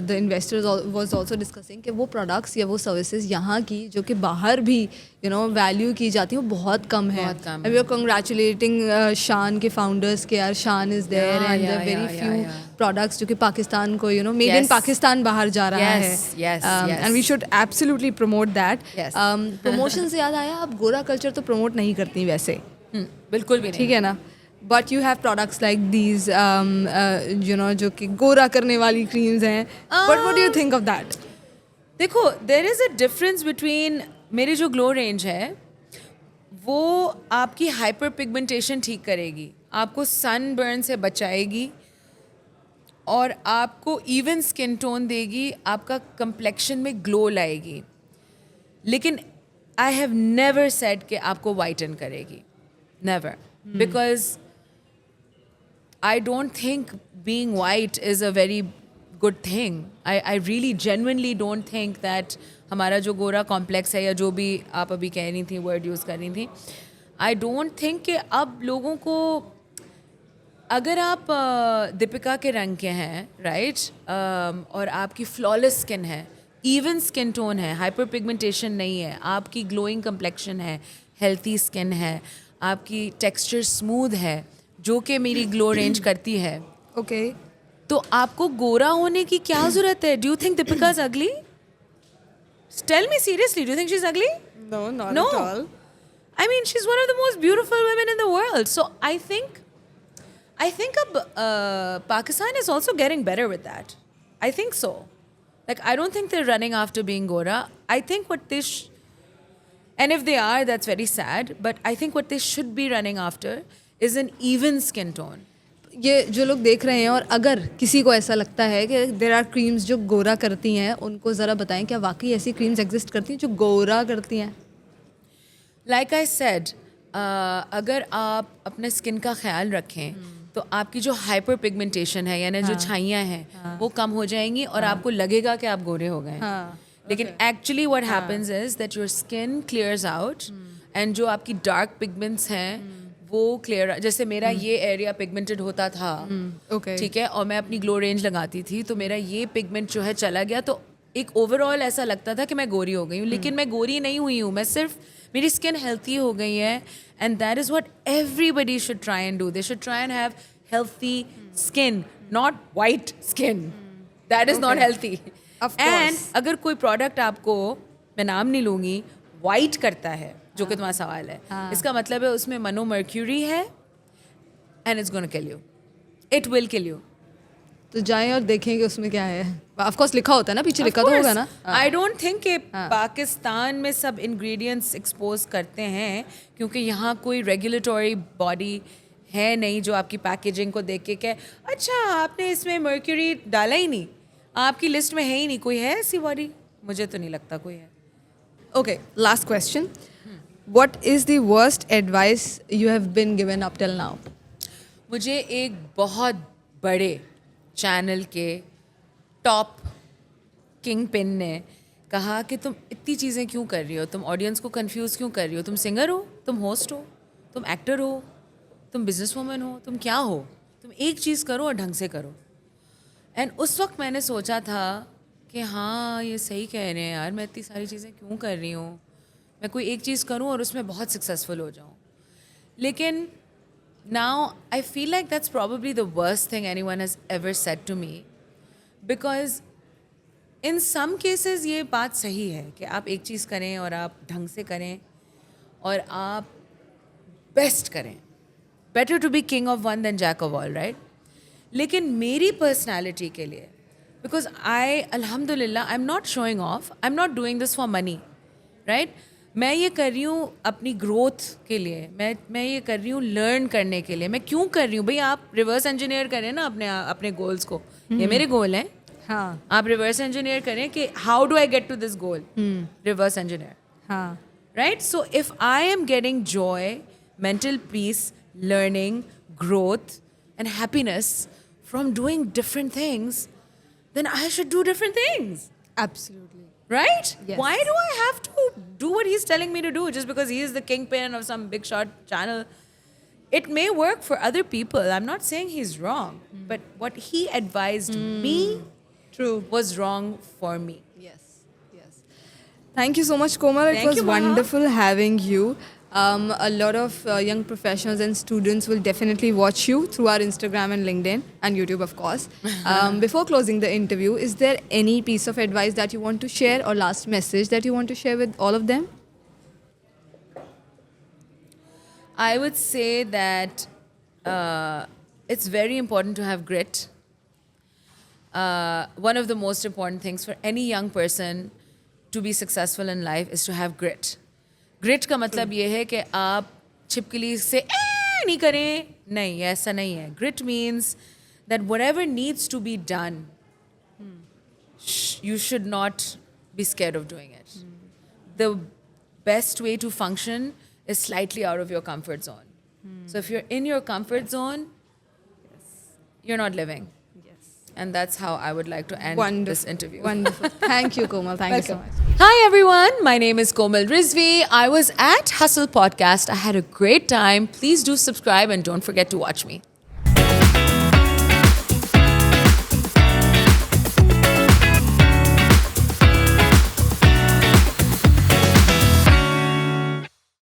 the investors was also discussing कि वो products या वो services यहाँ की जो कि बाहर भी value की जाती हैं वो बहुत कम है. बहुत कम And we are congratulating शान के founders के यार शान is there and there are very few products जो कि पाकिस्तान को made in Pakistan बाहर जा रहा है. Yes. And we should absolutely promote that. Yes. Promotion से याद आया, आप गोरा culture तो promote नहीं करती वैसे. बिल्कुल भी नहीं. ठीक है ना. But you have products like these, जो कि गोरा करने वाली creams हैं. But what do you think of that? देखो, there is a difference between मेरी जो ग्लो रेंज है वो आपकी हाइपर पिगमेंटेशन ठीक करेगी, आपको सनबर्न से बचाएगी और आपको इवन स्किन टोन देगी, आपका कंप्लेक्शन में ग्लो लाएगी. लेकिन आई हैव नेवर सेड कि आपको वाइटन करेगी. Never. Because I don't think being white is a very good thing. I really genuinely don't think that हमारा जो गोरा कॉम्प्लेक्स है या जो भी आप अभी कह रही थी, वर्ड यूज़ कर रही थी, I don't think कि अब लोगों को, अगर आप दीपिका के रंग के हैं राइट, और आपकी फ्लॉलेस स्किन है, इवन स्किन टोन है, हाइपर पिगमेंटेशन नहीं है, आपकी ग्लोइंग कम्प्लेक्शन है, हेल्थी स्किन है, आपकी टेक्सचर स्मूथ है जो कि मेरी ग्लो रेंज करती है. Okay. तो आपको गोरा होने की क्या जरूरत है? Do you think Deepika is ugly? Tell me seriously, do you think she is ugly? No, not No. at all. I mean, she's one of the most beautiful women in the world. So I think अब Pakistan is also getting better with that. I think so. Like, I don't think they're running after being gora. I think what they and if they are, that's very sad. But I think what they should be running after is an even skin tone. ये जो लोग देख रहे हैं और अगर किसी को ऐसा लगता है कि देर आर क्रीम्स जो गोरा करती हैं, उनको ज़रा बताएं क्या वाकई ऐसी क्रीम्स एग्जिस्ट करती हैं जो गोरा करती हैं? Like I said, अगर आप अपने स्किन का ख्याल रखें तो आपकी जो हाइपर पिगमेंटेशन है यानी जो छाइयाँ हैं वो कम हो जाएंगी और आपको लगेगा कि आप गोरे हो गए. लेकिन actually what happens is that your skin clears out and जो आपकी डार्क पिगमेंट्स हैं वो क्लियर, जैसे मेरा ये एरिया पिगमेंटेड होता था, ठीक है, और मैं अपनी ग्लो रेंज लगाती थी तो मेरा ये पिगमेंट जो है चला गया, तो एक ओवरऑल ऐसा लगता था कि मैं गोरी हो गई हूँ. लेकिन मैं गोरी नहीं हुई हूँ, मैं सिर्फ, मेरी स्किन हेल्थी हो गई है. And that is what everybody should try and do. They should try and have healthy skin, not white skin. That is not healthy. And अगर कोई प्रोडक्ट आपको, मैं नाम नहीं लूँगी, वाइट करता है, जो कि तुम्हारा सवाल है, इसका मतलब है उसमें मनो मर्क्यूरी है and it's gonna kill you. It will kill you. तो जाएं और देखें कि उसमें क्या है. ऑफ कोर्स लिखा होता है ना, पीछे लिखा तो होगा ना. आई डोंट थिंक कि पाकिस्तान में सब इंग्रेडिएंट्स एक्सपोज करते हैं क्योंकि यहाँ कोई रेगुलेटरी बॉडी है नहीं जो आपकी पैकेजिंग को देख के कहे अच्छा आपने इसमें मर्क्यूरी डाला ही नहीं, आपकी लिस्ट में है ही नहीं. कोई है ऐसी बॉडी? मुझे तो नहीं लगता कोई है. Okay, last question. What is the worst advice you have been given up till now? मुझे एक बहुत बड़े चैनल के टॉप किंग पिन ने कहा कि तुम इतनी चीज़ें क्यों कर रही हो, तुम ऑडियंस को कंफ्यूज क्यों कर रही हो, तुम सिंगर हो, तुम होस्ट हो, तुम एक्टर हो, तुम बिजनेस वूमन हो, तुम क्या हो, तुम एक चीज़ करो और ढंग से करो. एंड उस वक्त मैंने सोचा था कि हाँ ये सही कह रहे हैं यार, मैं इतनी सारी चीज़ें क्यों कर रही हूँ, मैं कोई एक चीज़ करूँ और उसमें बहुत सक्सेसफुल हो जाऊँ. लेकिन now I feel like that's probably the worst thing anyone has ever said to me, because in some cases ये बात सही है कि आप एक चीज़ करें और आप ढंग से करें और आप बेस्ट करें. Better to be king of one than jack of all, right? लेकिन मेरी पर्सनालिटी के लिए, because alhamdulillah, I'm not showing off, I'm not doing this for money, right? मैं ये कर रही हूँ अपनी ग्रोथ के लिए, मैं ये कर रही हूँ लर्न करने के लिए. मैं क्यों कर रही हूँ भाई? आप रिवर्स इंजीनियर करें ना अपने गोल्स को. ये मेरे गोल हैं, हाँ आप रिवर्स इंजीनियर करें कि how do I get to this goal, reverse engineer. हाँ Right? So if I am getting joy, mental peace, learning, growth, and happiness from doing different things, then I should do different things. absolutely. Right? Yes. Why do I have to do what he's telling me to do just because he is the kingpin of some big shot channel? It may work for other people. I'm not saying he's wrong. But what he advised me True. was wrong for me. Yes, yes. Thank you so much, Komal. It Thank was you, Maha. wonderful having you. A lot of young professionals and students will definitely watch you through our Instagram and LinkedIn and YouTube, of course. Before closing the interview, is there any piece of advice that you want to share or last message that you want to share with all of them? I would say that it's very important to have grit. One of the most important things for any young person to be successful in life is to have grit. Grit का मतलब ये है कि आप छिपकली से नहीं करें, नहीं ऐसा नहीं है. Grit means that whatever needs to be done, you should not be scared of doing it. The best way to function is slightly out of your comfort zone. So if you're in your comfort zone, you're not living. Yes. And that's how I would like to end this interview. Wonderful. Thank you, Komal. Thank you so much. Hi everyone, my name is Komal Rizvi. I was at Hustle Podcast. I had a great time. Please do subscribe and don't forget to watch me.